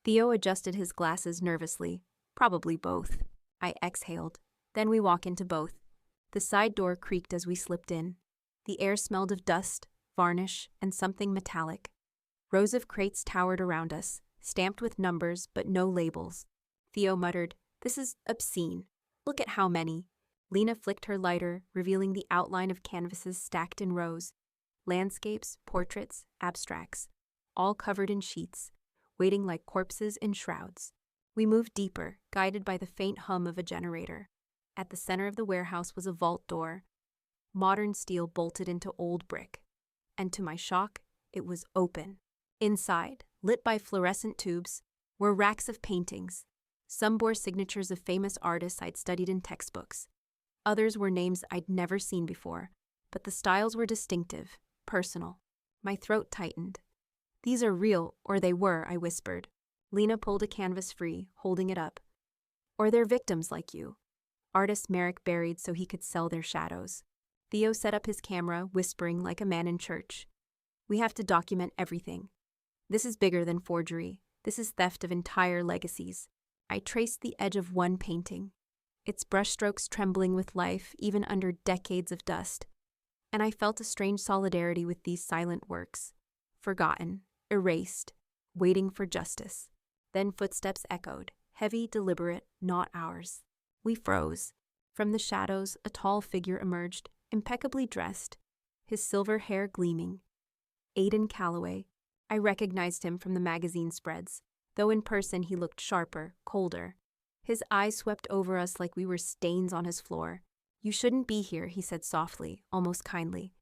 Theo adjusted his glasses nervously. Probably both. I exhaled. Then we walk into both. The side door creaked as we slipped in. The air smelled of dust, varnish, and something metallic. Rows of crates towered around us, stamped with numbers but no labels. Theo muttered, "This is obscene. Look at how many." Lena flicked her lighter, revealing the outline of canvases stacked in rows. Landscapes, portraits, abstracts, all covered in sheets, waiting like corpses in shrouds. We moved deeper, guided by the faint hum of a generator. At the center of the warehouse was a vault door, modern steel bolted into old brick. And to my shock, it was open. Inside, lit by fluorescent tubes, were racks of paintings. Some bore signatures of famous artists I'd studied in textbooks. Others were names I'd never seen before, but the styles were distinctive, personal. My throat tightened. "These are real, or they were," I whispered. Lena pulled a canvas free, holding it up. "Or they're victims like you. Artists Merrick buried so he could sell their shadows." Theo set up his camera, whispering like a man in church. "We have to document everything. This is bigger than forgery. This is theft of entire legacies." I traced the edge of one painting, its brushstrokes trembling with life even under decades of dust, and I felt a strange solidarity with these silent works, forgotten, erased, waiting for justice. Then footsteps echoed, heavy, deliberate, not ours. We froze. From the shadows, a tall figure emerged, impeccably dressed, his silver hair gleaming. Aidan Calloway. I recognized him from the magazine spreads, though in person he looked sharper, colder. His eyes swept over us like we were stains on his floor. "You shouldn't be here," he said softly, almost kindly.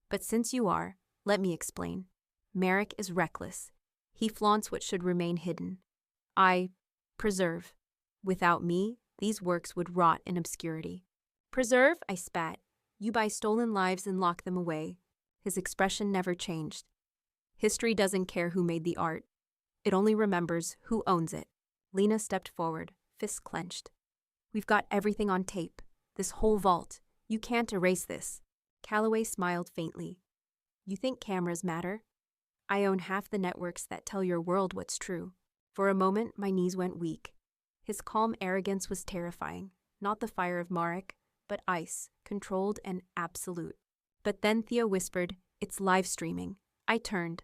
"But since you are, let me explain. Merrick is reckless. He flaunts what should remain hidden. I preserve. Without me, these works would rot in obscurity." "Preserve?" I spat. "You buy stolen lives and lock them away." His expression never changed. "History doesn't care who made the art. It only remembers who owns it." Lena stepped forward, fists clenched. "We've got everything on tape. This whole vault. You can't erase this." Calloway smiled faintly. "You think cameras matter? I own half the networks that tell your world what's true." For a moment, my knees went weak. His calm arrogance was terrifying. Not the fire of Marek, but ice, controlled and absolute. But then Theo whispered, "It's live streaming." I turned.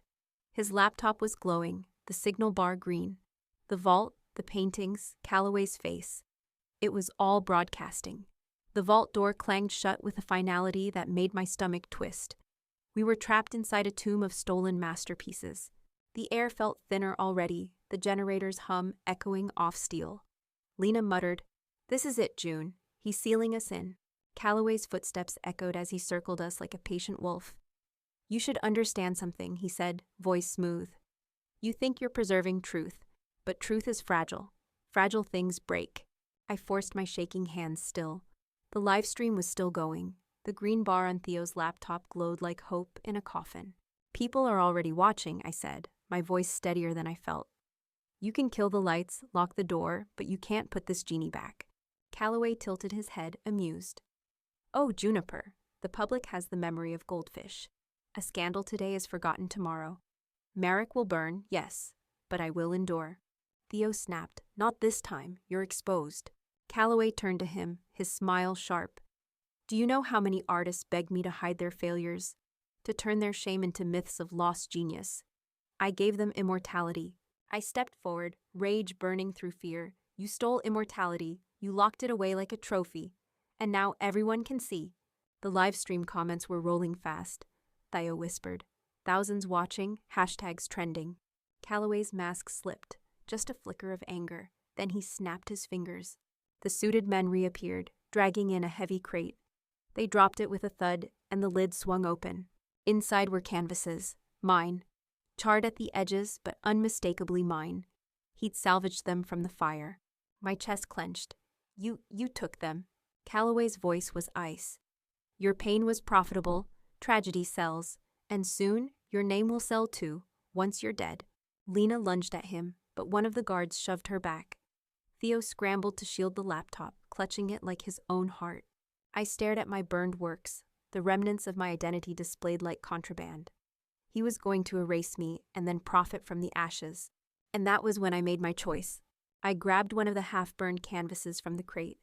His laptop was glowing, the signal bar green. The vault, the paintings, Calloway's face. It was all broadcasting. The vault door clanged shut with a finality that made my stomach twist. We were trapped inside a tomb of stolen masterpieces. The air felt thinner already, the generator's hum echoing off steel. Lena muttered, "This is it, June. He's sealing us in." Calloway's footsteps echoed as he circled us like a patient wolf. "You should understand something," he said, voice smooth. "You think you're preserving truth, but truth is fragile. Fragile things break." I forced my shaking hands still. The live stream was still going. The green bar on Theo's laptop glowed like hope in a coffin. "People are already watching," I said, my voice steadier than I felt. "You can kill the lights, lock the door, but you can't put this genie back." Calloway tilted his head, amused. "Oh, Juniper, the public has the memory of goldfish. A scandal today is forgotten tomorrow. Merrick will burn, yes, but I will endure." Theo snapped, "Not this time, you're exposed." Calloway turned to him, his smile sharp. "Do you know how many artists begged me to hide their failures, to turn their shame into myths of lost genius? I gave them immortality." I stepped forward, rage burning through fear. "You stole immortality, you locked it away like a trophy, and now everyone can see." The live stream comments were rolling fast. Theo whispered. "Thousands watching, hashtags trending." Calloway's mask slipped, just a flicker of anger. Then he snapped his fingers. The suited men reappeared, dragging in a heavy crate. They dropped it with a thud, and the lid swung open. Inside were canvases, mine. Charred at the edges, but unmistakably mine. He'd salvaged them from the fire. My chest clenched. You took them." Calloway's voice was ice. "Your pain was profitable, tragedy sells, and soon your name will sell too, once you're dead." Lena lunged at him, but one of the guards shoved her back. Theo scrambled to shield the laptop, clutching it like his own heart. I stared at my burned works, the remnants of my identity displayed like contraband. He was going to erase me and then profit from the ashes. And that was when I made my choice. I grabbed one of the half-burned canvases from the crate.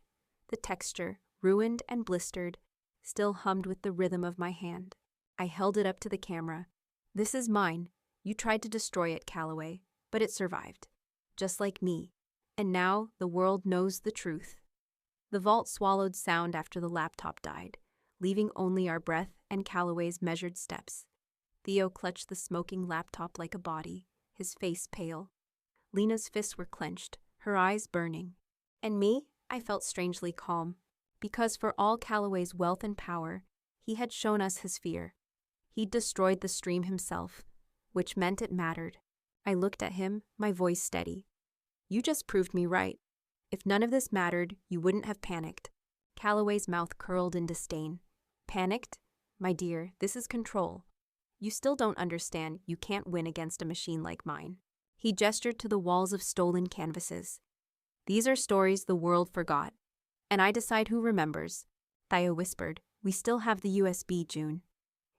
The texture, ruined and blistered, still hummed with the rhythm of my hand. I held it up to the camera. "This is mine. You tried to destroy it, Calloway, but it survived. Just like me. And now the world knows the truth." The vault swallowed sound after the laptop died, leaving only our breath and Calloway's measured steps. Theo clutched the smoking laptop like a body, his face pale. Lena's fists were clenched, her eyes burning. And me, I felt strangely calm, because for all Calloway's wealth and power, he had shown us his fear. He'd destroyed the stream himself, which meant it mattered. I looked at him, my voice steady. You just proved me right. If none of this mattered, you wouldn't have panicked. Calloway's mouth curled in disdain. Panicked? My dear, this is control. You still don't understand you can't win against a machine like mine. He gestured to the walls of stolen canvases. These are stories the world forgot. And I decide who remembers. Theo whispered. We still have the USB, June.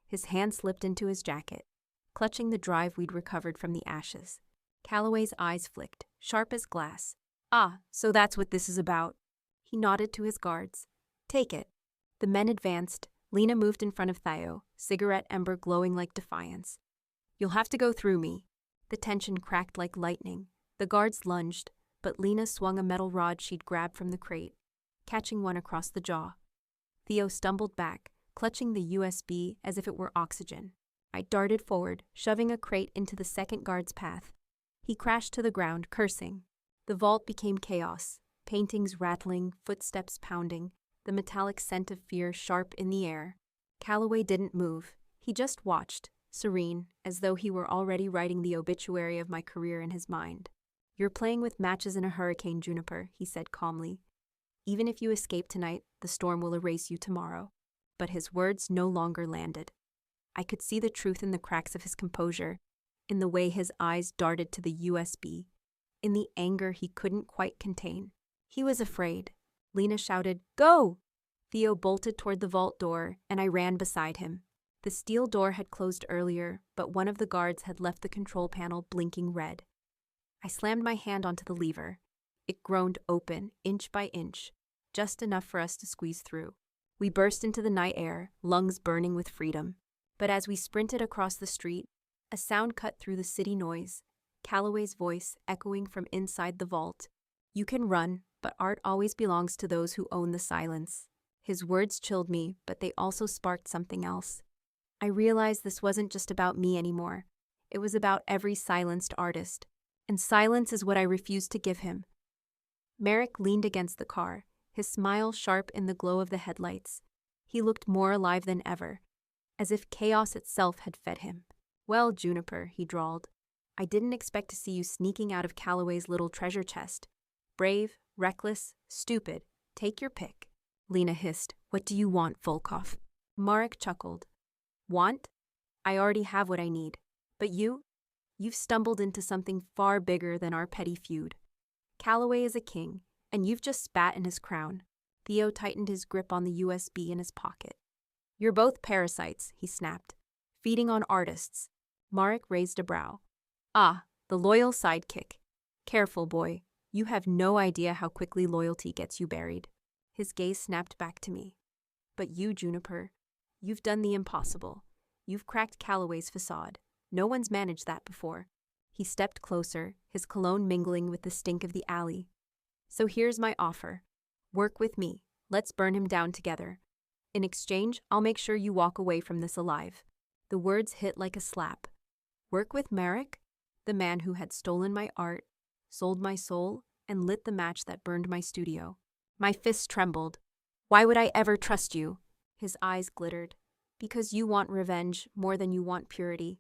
His hand slipped into his jacket, clutching the drive we'd recovered from the ashes. Calloway's eyes flicked, sharp as glass. Ah, so that's what this is about. He nodded to his guards. Take it. The men advanced. Lena moved in front of Theo, cigarette ember glowing like defiance. You'll have to go through me. The tension cracked like lightning. The guards lunged, but Lena swung a metal rod she'd grabbed from the crate, catching one across the jaw. Theo stumbled back, clutching the USB as if it were oxygen. I darted forward, shoving a crate into the second guard's path. He crashed to the ground, cursing. The vault became chaos, paintings rattling, footsteps pounding, the metallic scent of fear sharp in the air. Calloway didn't move. He just watched, serene, as though he were already writing the obituary of my career in his mind. You're playing with matches in a hurricane, Juniper, he said calmly. Even if you escape tonight, the storm will erase you tomorrow. But his words no longer landed. I could see the truth in the cracks of his composure, in the way his eyes darted to the USB, in the anger he couldn't quite contain. He was afraid. Lena shouted, Go! Theo bolted toward the vault door, and I ran beside him. The steel door had closed earlier, but one of the guards had left the control panel blinking red. I slammed my hand onto the lever. It groaned open, inch by inch, just enough for us to squeeze through. We burst into the night air, lungs burning with freedom. But as we sprinted across the street, a sound cut through the city noise, Calloway's voice echoing from inside the vault. You can run, but art always belongs to those who own the silence. His words chilled me, but they also sparked something else. I realized this wasn't just about me anymore. It was about every silenced artist. And silence is what I refused to give him. Merrick leaned against the car, his smile sharp in the glow of the headlights. He looked more alive than ever, as if chaos itself had fed him. Well, Juniper, he drawled, I didn't expect to see you sneaking out of Calloway's little treasure chest. Brave, reckless, stupid. Take your pick. Lena hissed. What do you want, Volkov? Marek chuckled. Want? I already have what I need. But you? You've stumbled into something far bigger than our petty feud. Calloway is a king, and you've just spat in his crown. Theo tightened his grip on the USB in his pocket. You're both parasites, he snapped, feeding on artists. Marek raised a brow. Ah, the loyal sidekick. Careful, boy. You have no idea how quickly loyalty gets you buried. His gaze snapped back to me. But you, Juniper, you've done the impossible. You've cracked Calloway's facade. No one's managed that before. He stepped closer, his cologne mingling with the stink of the alley. So here's my offer. Work with me. Let's burn him down together. In exchange, I'll make sure you walk away from this alive. The words hit like a slap. Work with Merrick? The man who had stolen my art, sold my soul, and lit the match that burned my studio. My fists trembled. Why would I ever trust you? His eyes glittered. Because you want revenge more than you want purity.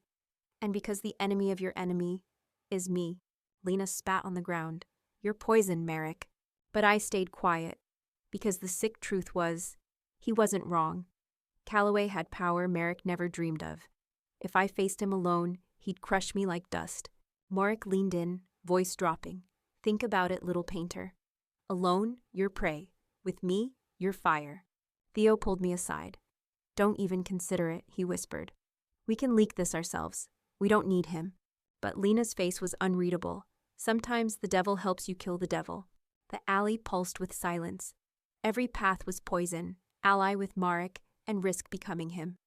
And because the enemy of your enemy is me. Lena spat on the ground. You're poison, Merrick. But I stayed quiet, because the sick truth was, he wasn't wrong. Calloway had power Merrick never dreamed of. If I faced him alone, he'd crush me like dust. Marek leaned in, voice dropping. Think about it, little painter. Alone, you're prey. With me, you're fire. Theo pulled me aside. Don't even consider it, he whispered. We can leak this ourselves. We don't need him. But Lena's face was unreadable. Sometimes the devil helps you kill the devil. The alley pulsed with silence. Every path was poison, ally with Marek and risk becoming him.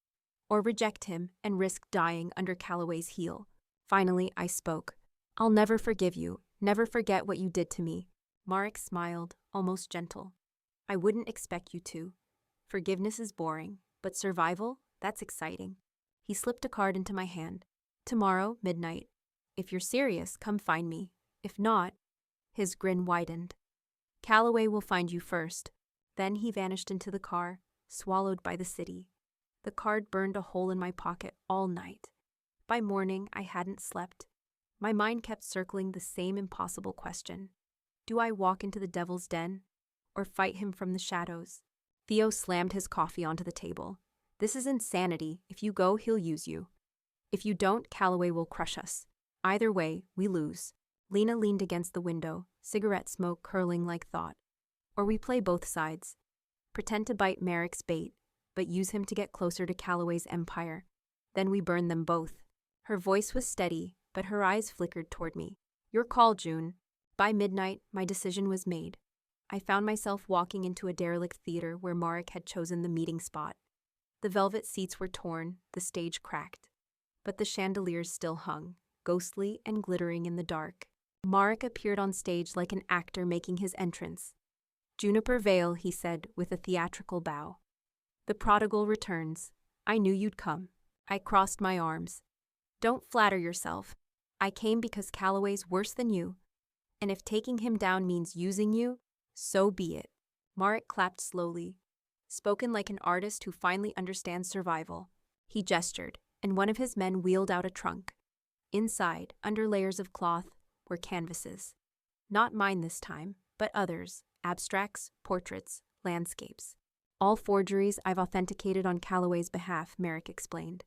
Or reject him and risk dying under Calloway's heel. Finally, I spoke. I'll never forgive you, never forget what you did to me. Marek smiled, almost gentle. I wouldn't expect you to. Forgiveness is boring, but survival, that's exciting. He slipped a card into my hand. Tomorrow, midnight. If you're serious, come find me. If not, his grin widened. Calloway will find you first. Then he vanished into the car, swallowed by the city. The card burned a hole in my pocket all night. By morning, I hadn't slept. My mind kept circling the same impossible question. Do I walk into the devil's den or fight him from the shadows? Theo slammed his coffee onto the table. This is insanity. If you go, he'll use you. If you don't, Calloway will crush us. Either way, we lose. Lena leaned against the window, cigarette smoke curling like thought. Or we play both sides. Pretend to bite Merrick's bait, but use him to get closer to Calloway's empire. Then we burn them both. Her voice was steady, but her eyes flickered toward me. Your call, June. By midnight, my decision was made. I found myself walking into a derelict theater where Marek had chosen the meeting spot. The velvet seats were torn, the stage cracked. But the chandeliers still hung, ghostly and glittering in the dark. Marek appeared on stage like an actor making his entrance. Juniper Vale, he said with a theatrical bow. The prodigal returns. I knew you'd come. I crossed my arms. Don't flatter yourself. I came because Calloway's worse than you. And if taking him down means using you, so be it. Marek clapped slowly, spoken like an artist who finally understands survival. He gestured, and one of his men wheeled out a trunk. Inside, under layers of cloth, were canvases. Not mine this time, but others, abstracts, portraits, landscapes. All forgeries I've authenticated on Calloway's behalf, Marek explained.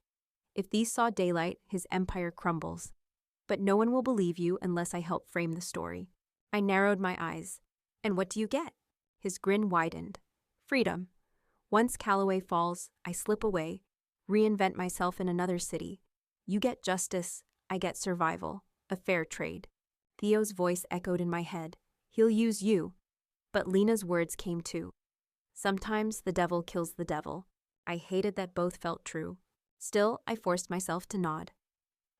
If these saw daylight, his empire crumbles. But no one will believe you unless I help frame the story. I narrowed my eyes. And what do you get? His grin widened. Freedom. Once Calloway falls, I slip away, reinvent myself in another city. You get justice, I get survival. A fair trade. Theo's voice echoed in my head. He'll use you. But Lena's words came too. Sometimes the devil kills the devil. I hated that both felt true. Still, I forced myself to nod.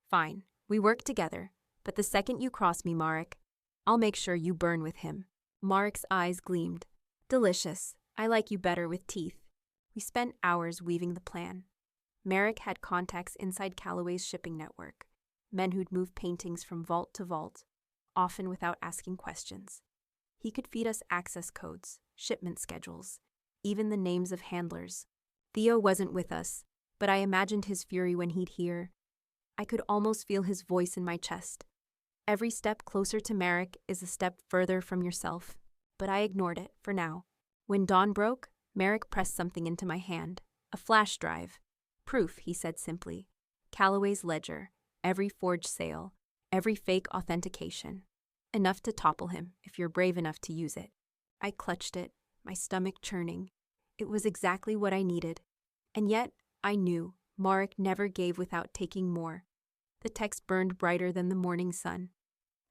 Fine, we work together, but the second you cross me, Marek, I'll make sure you burn with him. Marek's eyes gleamed. Delicious. I like you better with teeth. We spent hours weaving the plan. Marek had contacts inside Calloway's shipping network, men who'd move paintings from vault to vault, often without asking questions. He could feed us access codes, shipment schedules, even the names of handlers. Theo wasn't with us, but I imagined his fury when he'd hear. I could almost feel his voice in my chest. Every step closer to Marek is a step further from yourself. But I ignored it, for now. When dawn broke, Marek pressed something into my hand. A flash drive. Proof, he said simply. Calloway's ledger. Every forged sale. Every fake authentication. Enough to topple him, if you're brave enough to use it. I clutched it, my stomach churning. It was exactly what I needed. And yet, I knew Marek never gave without taking more. The text burned brighter than the morning sun.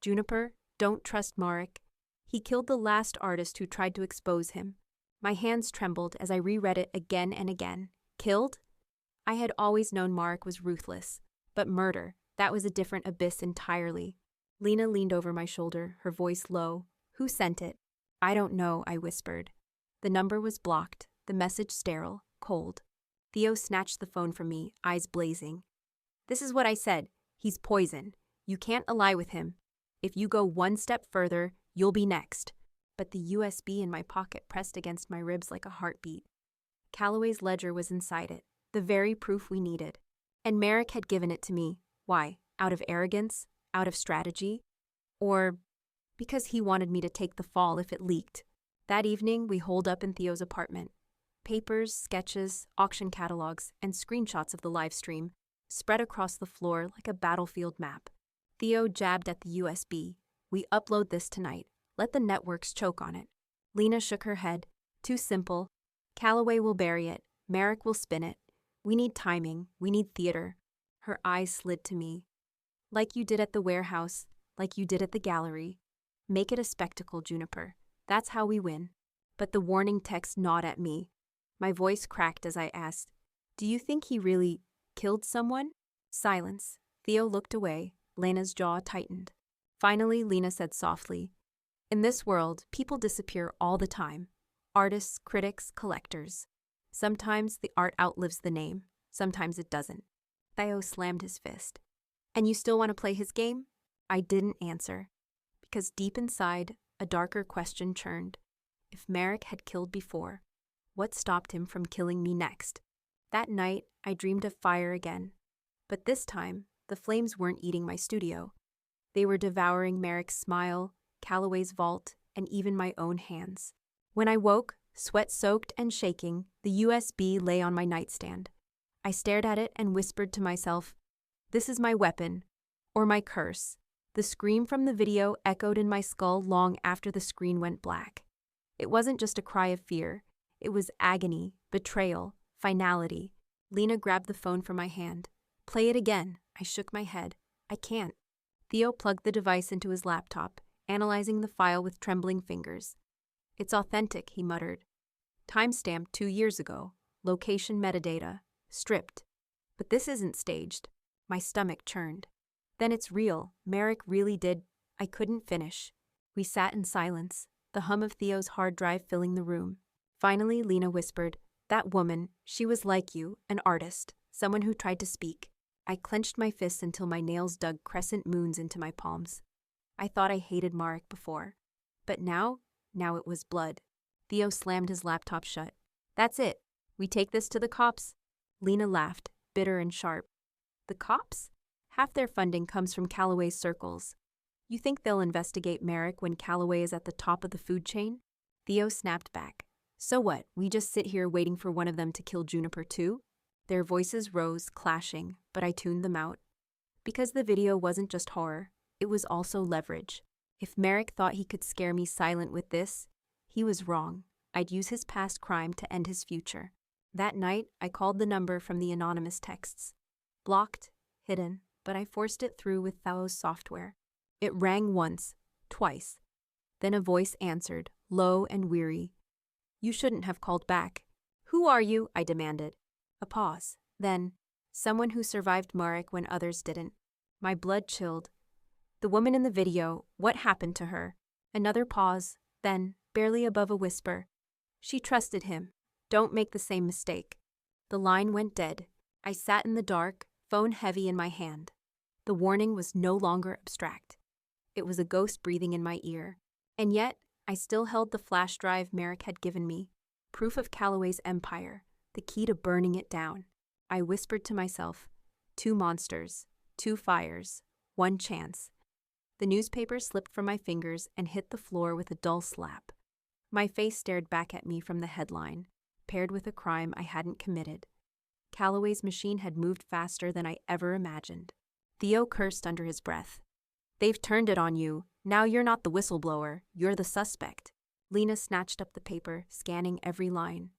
Juniper, don't trust Marek. He killed the last artist who tried to expose him. My hands trembled as I reread it again and again. Killed? I had always known Marek was ruthless, but murder, that was a different abyss entirely. Lena leaned over my shoulder, her voice low. Who sent it? I don't know, I whispered. The number was blocked, the message sterile, cold. Theo snatched the phone from me, eyes blazing. This is what I said. He's poison. You can't ally with him. If you go one step further, you'll be next. But the USB in my pocket pressed against my ribs like a heartbeat. Calloway's ledger was inside it, the very proof we needed. And Marek had given it to me. Why? Out of arrogance? Out of strategy? Or because he wanted me to take the fall if it leaked? That evening, we holed up in Theo's apartment. Papers, sketches, auction catalogs, and screenshots of the live stream spread across the floor like a battlefield map. Theo jabbed at the USB. We upload this tonight. Let the networks choke on it. Lena shook her head. Too simple. Calloway will bury it. Marek will spin it. We need timing. We need theater. Her eyes slid to me. Like you did at the warehouse. Like you did at the gallery. Make it a spectacle, Juniper. That's how we win. But the warning text gnawed at me. My voice cracked as I asked, do you think he really killed someone? Silence. Theo looked away. Lena's jaw tightened. Finally, Lena said softly, in this world, people disappear all the time. Artists, critics, collectors. Sometimes the art outlives the name. Sometimes it doesn't. Theo slammed his fist. And you still want to play his game? I didn't answer. Because deep inside, a darker question churned. If Marek had killed before, what stopped him from killing me next? That night, I dreamed of fire again. But this time, the flames weren't eating my studio. They were devouring Merrick's smile, Calloway's vault, and even my own hands. When I woke, sweat-soaked and shaking, the USB lay on my nightstand. I stared at it and whispered to myself, "This is my weapon, or my curse." The scream from the video echoed in my skull long after the screen went black. It wasn't just a cry of fear. It was agony, betrayal, finality. Lena grabbed the phone from my hand. "Play it again." I shook my head. "I can't." Theo plugged the device into his laptop, analyzing the file with trembling fingers. "It's authentic," he muttered. "Timestamp 2 years ago. Location metadata. Stripped. But this isn't staged." My stomach churned. "Then it's real. Merrick really did." I couldn't finish. We sat in silence, the hum of Theo's hard drive filling the room. Finally, Lena whispered, "That woman, she was like you, an artist, someone who tried to speak." I clenched my fists until my nails dug crescent moons into my palms. I thought I hated Marek before. But now it was blood. Theo slammed his laptop shut. "That's it. We take this to the cops." Lena laughed, bitter and sharp. "The cops? Half their funding comes from Calloway's circles. You think they'll investigate Merrick when Calloway is at the top of the food chain?" Theo snapped back. "So what, we just sit here waiting for one of them to kill Juniper too?" Their voices rose, clashing, but I tuned them out. Because the video wasn't just horror, it was also leverage. If Merrick thought he could scare me silent with this, he was wrong. I'd use his past crime to end his future. That night, I called the number from the anonymous texts. Blocked, hidden, but I forced it through with Theo's software. It rang once, twice. Then a voice answered, low and weary. "You shouldn't have called back." "Who are you?" I demanded. A pause. Then, "Someone who survived Marek when others didn't." My blood chilled. "The woman in the video, what happened to her?" Another pause. Then, barely above a whisper, "She trusted him. Don't make the same mistake." The line went dead. I sat in the dark, phone heavy in my hand. The warning was no longer abstract. It was a ghost breathing in my ear. And yet, I still held the flash drive Merrick had given me, proof of Calloway's empire, the key to burning it down. I whispered to myself, 2 monsters, 2 fires, 1 chance. The newspaper slipped from my fingers and hit the floor with a dull slap. My face stared back at me from the headline, paired with a crime I hadn't committed. Calloway's machine had moved faster than I ever imagined. Theo cursed under his breath. "They've turned it on you. Now you're not the whistleblower, you're the suspect." Lena snatched up the paper, scanning every line.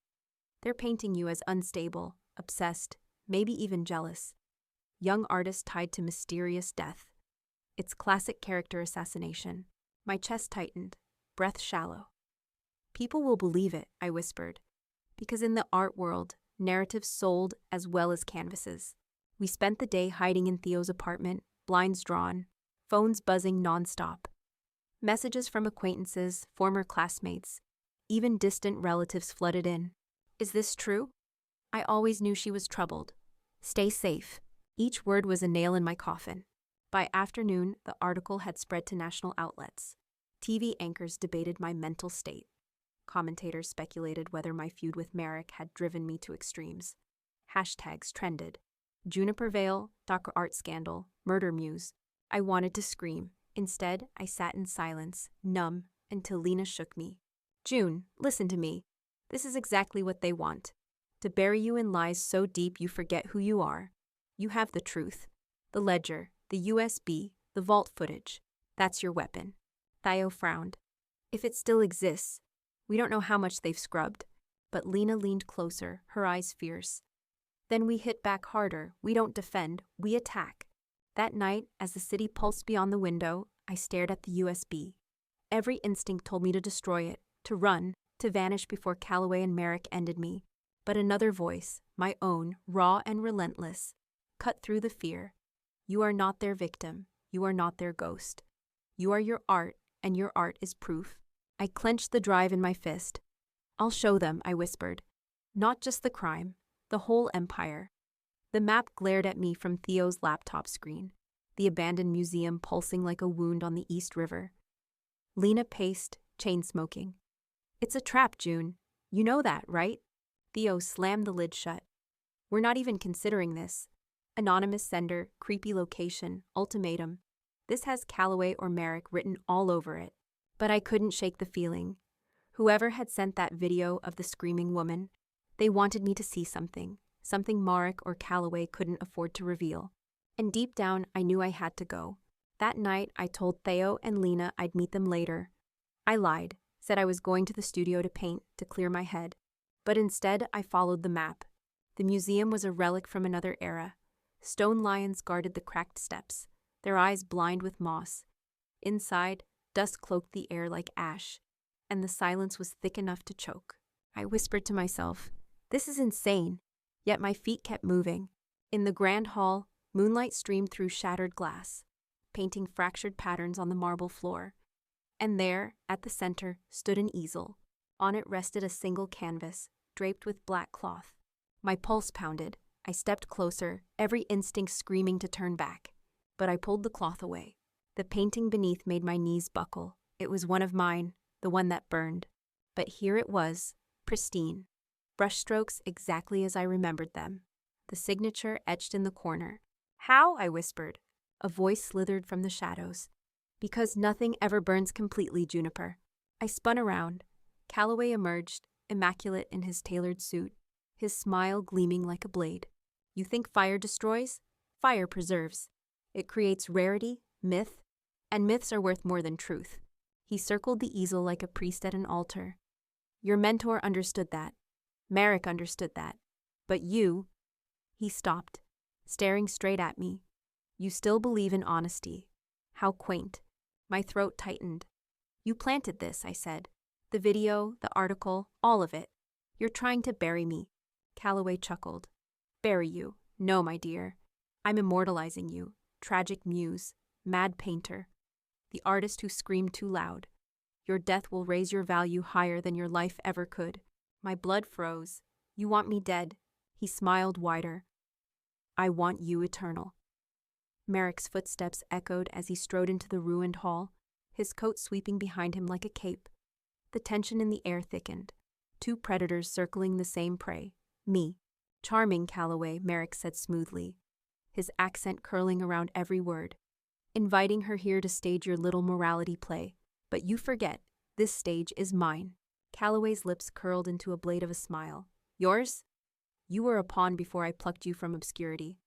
"They're painting you as unstable, obsessed, maybe even jealous. Young artist tied to mysterious death. It's classic character assassination." My chest tightened, breath shallow. "People will believe it," I whispered, because in the art world, narratives sold as well as canvases. We spent the day hiding in Theo's apartment, blinds drawn, phones buzzing nonstop. Messages from acquaintances, former classmates, even distant relatives flooded in. "Is this true?" I always knew she was troubled. "Stay safe." Each word was a nail in my coffin. By afternoon, the article had spread to national outlets. TV anchors debated my mental state. Commentators speculated whether my feud with Merrick had driven me to extremes. Hashtags trended. Juniper Vale, Dr. Art Scandal, Murder Muse. I wanted to scream. Instead, I sat in silence, numb, until Lena shook me. "June, listen to me. This is exactly what they want. To bury you in lies so deep you forget who you are. You have the truth. The ledger, the USB, the vault footage. That's your weapon." Theo frowned. "If it still exists. We don't know how much they've scrubbed." But Lena leaned closer, her eyes fierce. "Then we hit back harder. We don't defend, we attack." That night, as the city pulsed beyond the window, I stared at the USB. Every instinct told me to destroy it, to run, to vanish before Calloway and Merrick ended me. But another voice, my own, raw and relentless, cut through the fear. "You are not their victim. You are not their ghost. You are your art, and your art is proof." I clenched the drive in my fist. "I'll show them," I whispered. "Not just the crime, the whole empire." The map glared at me from Theo's laptop screen, the abandoned museum pulsing like a wound on the East River. Lena paced, chain-smoking. "It's a trap, June. You know that, right?" Theo slammed the lid shut. "We're not even considering this. Anonymous sender, creepy location, ultimatum. This has Calloway or Merrick written all over it. But I couldn't shake the feeling. Whoever had sent that video of the screaming woman, they wanted me to see something Merrick or Calloway couldn't afford to reveal. And deep down, I knew I had to go. That night, I told Theo and Lena I'd meet them later. I lied, said I was going to the studio to paint, to clear my head. But instead, I followed the map. The museum was a relic from another era. Stone lions guarded the cracked steps, their eyes blind with moss. Inside, dust cloaked the air like ash, and the silence was thick enough to choke. I whispered to myself, "This is insane." Yet my feet kept moving. In the grand hall, moonlight streamed through shattered glass, painting fractured patterns on the marble floor. And there, at the center, stood an easel. On it rested a single canvas, draped with black cloth. My pulse pounded. I stepped closer, every instinct screaming to turn back. But I pulled the cloth away. The painting beneath made my knees buckle. It was one of mine, the one that burned. But here it was, pristine. Brushstrokes exactly as I remembered them. The signature etched in the corner. "How?" I whispered. A voice slithered from the shadows. "Because nothing ever burns completely, Juniper." I spun around. Calloway emerged, immaculate in his tailored suit, his smile gleaming like a blade. "You think fire destroys? Fire preserves. It creates rarity, myth, and myths are worth more than truth." He circled the easel like a priest at an altar. "Your mentor understood that. Merrick understood that. But you—" He stopped, staring straight at me. "You still believe in honesty. How quaint." My throat tightened. "You planted this," I said. "The video, the article, all of it. You're trying to bury me." Calloway chuckled. "Bury you? No, my dear. I'm immortalizing you. Tragic muse, mad painter. The artist who screamed too loud. Your death will raise your value higher than your life ever could." My blood froze. "You want me dead?" He smiled wider. "I want you eternal." Merrick's footsteps echoed as he strode into the ruined hall, his coat sweeping behind him like a cape. The tension in the air thickened. Two predators circling the same prey. Me. "Charming, Calloway," Merrick said smoothly, his accent curling around every word. "Inviting her here to stage your little morality play. But you forget, this stage is mine." Calloway's lips curled into a blade of a smile. "Yours? You were a pawn before I plucked you from obscurity.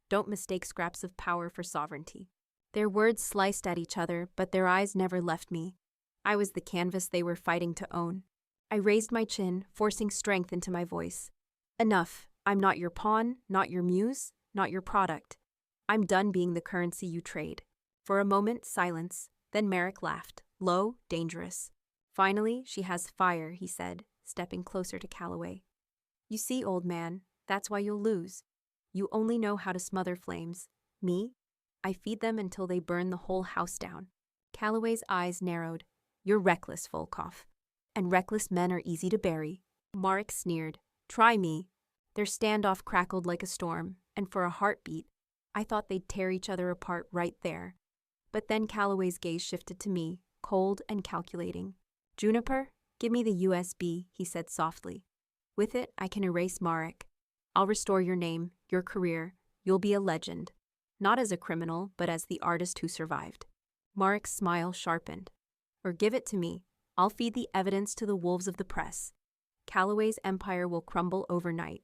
Don't mistake scraps of power for sovereignty." Their words sliced at each other, but their eyes never left me. I was the canvas they were fighting to own. I raised my chin, forcing strength into my voice. "Enough. I'm not your pawn, not your muse, not your product. I'm done being the currency you trade." For a moment, silence. Then Merrick laughed, low, dangerous. "Finally, she has fire," he said, stepping closer to Calloway. "You see, old man, that's why you'll lose. You only know how to smother flames. Me? I feed them until they burn the whole house down." Calloway's eyes narrowed. "You're reckless, Volkov. And reckless men are easy to bury." Marek sneered. "Try me." Their standoff crackled like a storm, and for a heartbeat, I thought they'd tear each other apart right there. But then Calloway's gaze shifted to me, cold and calculating. "Juniper, give me the USB," he said softly. "With it, I can erase Marek. I'll restore your name, your career. You'll be a legend. Not as a criminal, but as the artist who survived." Marek's smile sharpened. "Or give it to me. I'll feed the evidence to the wolves of the press. Calloway's empire will crumble overnight.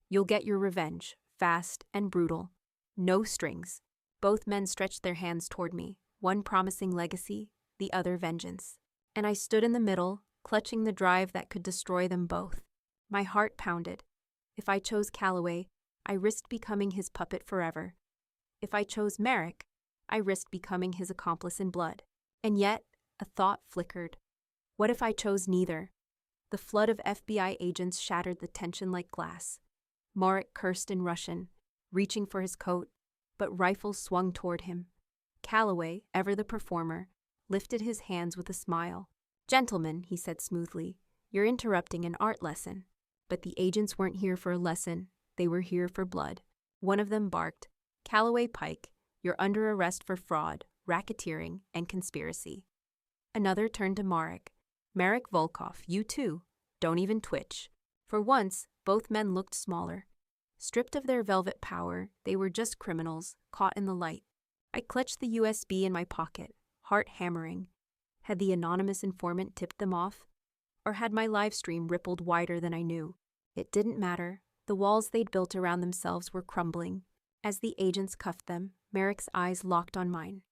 You'll get your revenge, fast and brutal. No strings." Both men stretched their hands toward me, one promising legacy, the other vengeance. And I stood in the middle, clutching the drive that could destroy them both. My heart pounded. If I chose Calloway, I risked becoming his puppet forever. If I chose Merrick, I risked becoming his accomplice in blood. And yet, a thought flickered. What if I chose neither? The flood of FBI agents shattered the tension like glass. Marek cursed in Russian, reaching for his coat, but rifles swung toward him. Calloway, ever the performer, lifted his hands with a smile. "Gentlemen," he said smoothly, "you're interrupting an art lesson." But the agents weren't here for a lesson. They were here for blood. One of them barked, "Calloway Pike, you're under arrest for fraud, racketeering, and conspiracy." Another turned to Marek. "Marek Volkov, you too. Don't even twitch." For once, both men looked smaller. Stripped of their velvet power, they were just criminals, caught in the light. I clutched the USB in my pocket, heart hammering. Had the anonymous informant tipped them off? Or had my live stream rippled wider than I knew? It didn't matter. The walls they'd built around themselves were crumbling. As the agents cuffed them, Merrick's eyes locked on mine.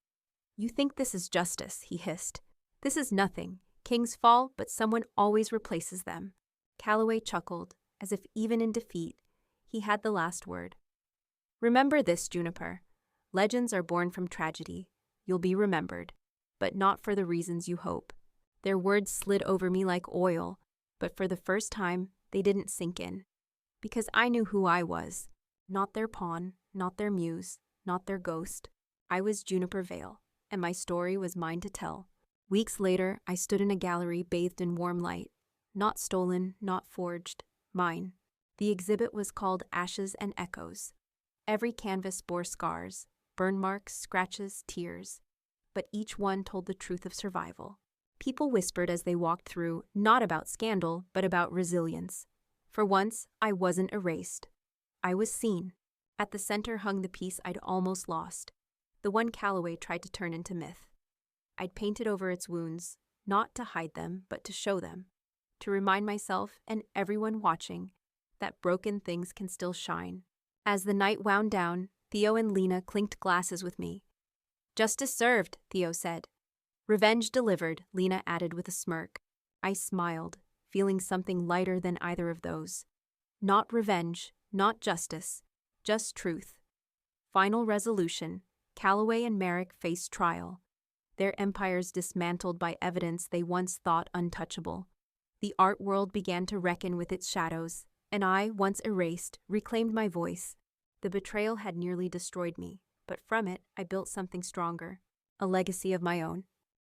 "You think this is justice," he hissed. "This is nothing. Kings fall, but someone always replaces them." Calloway chuckled, as if even in defeat, he had the last word. "Remember this, Juniper. Legends are born from tragedy. You'll be remembered, but not for the reasons you hope." Their words slid over me like oil, but for the first time, they didn't sink in. Because I knew who I was. Not their pawn, not their muse, not their ghost. I was Juniper Vale, and my story was mine to tell. Weeks later, I stood in a gallery bathed in warm light. Not stolen, not forged. Mine. The exhibit was called Ashes and Echoes. Every canvas bore scars, burn marks, scratches, tears. But each one told the truth of survival. People whispered as they walked through, not about scandal, but about resilience. For once, I wasn't erased. I was seen. At the center hung the piece I'd almost lost, the one Calloway tried to turn into myth. I'd painted over its wounds, not to hide them, but to show them, to remind myself and everyone watching that broken things can still shine. As the night wound down, Theo and Lena clinked glasses with me. "Justice served," Theo said. "Revenge delivered," Lena added with a smirk. I smiled, feeling something lighter than either of those. Not revenge, not justice, just truth. Final resolution. Calloway and Merrick faced trial, their empires dismantled by evidence they once thought untouchable. The art world began to reckon with its shadows, and I, once erased, reclaimed my voice. The betrayal had nearly destroyed me, but from it I built something stronger, a legacy of my own.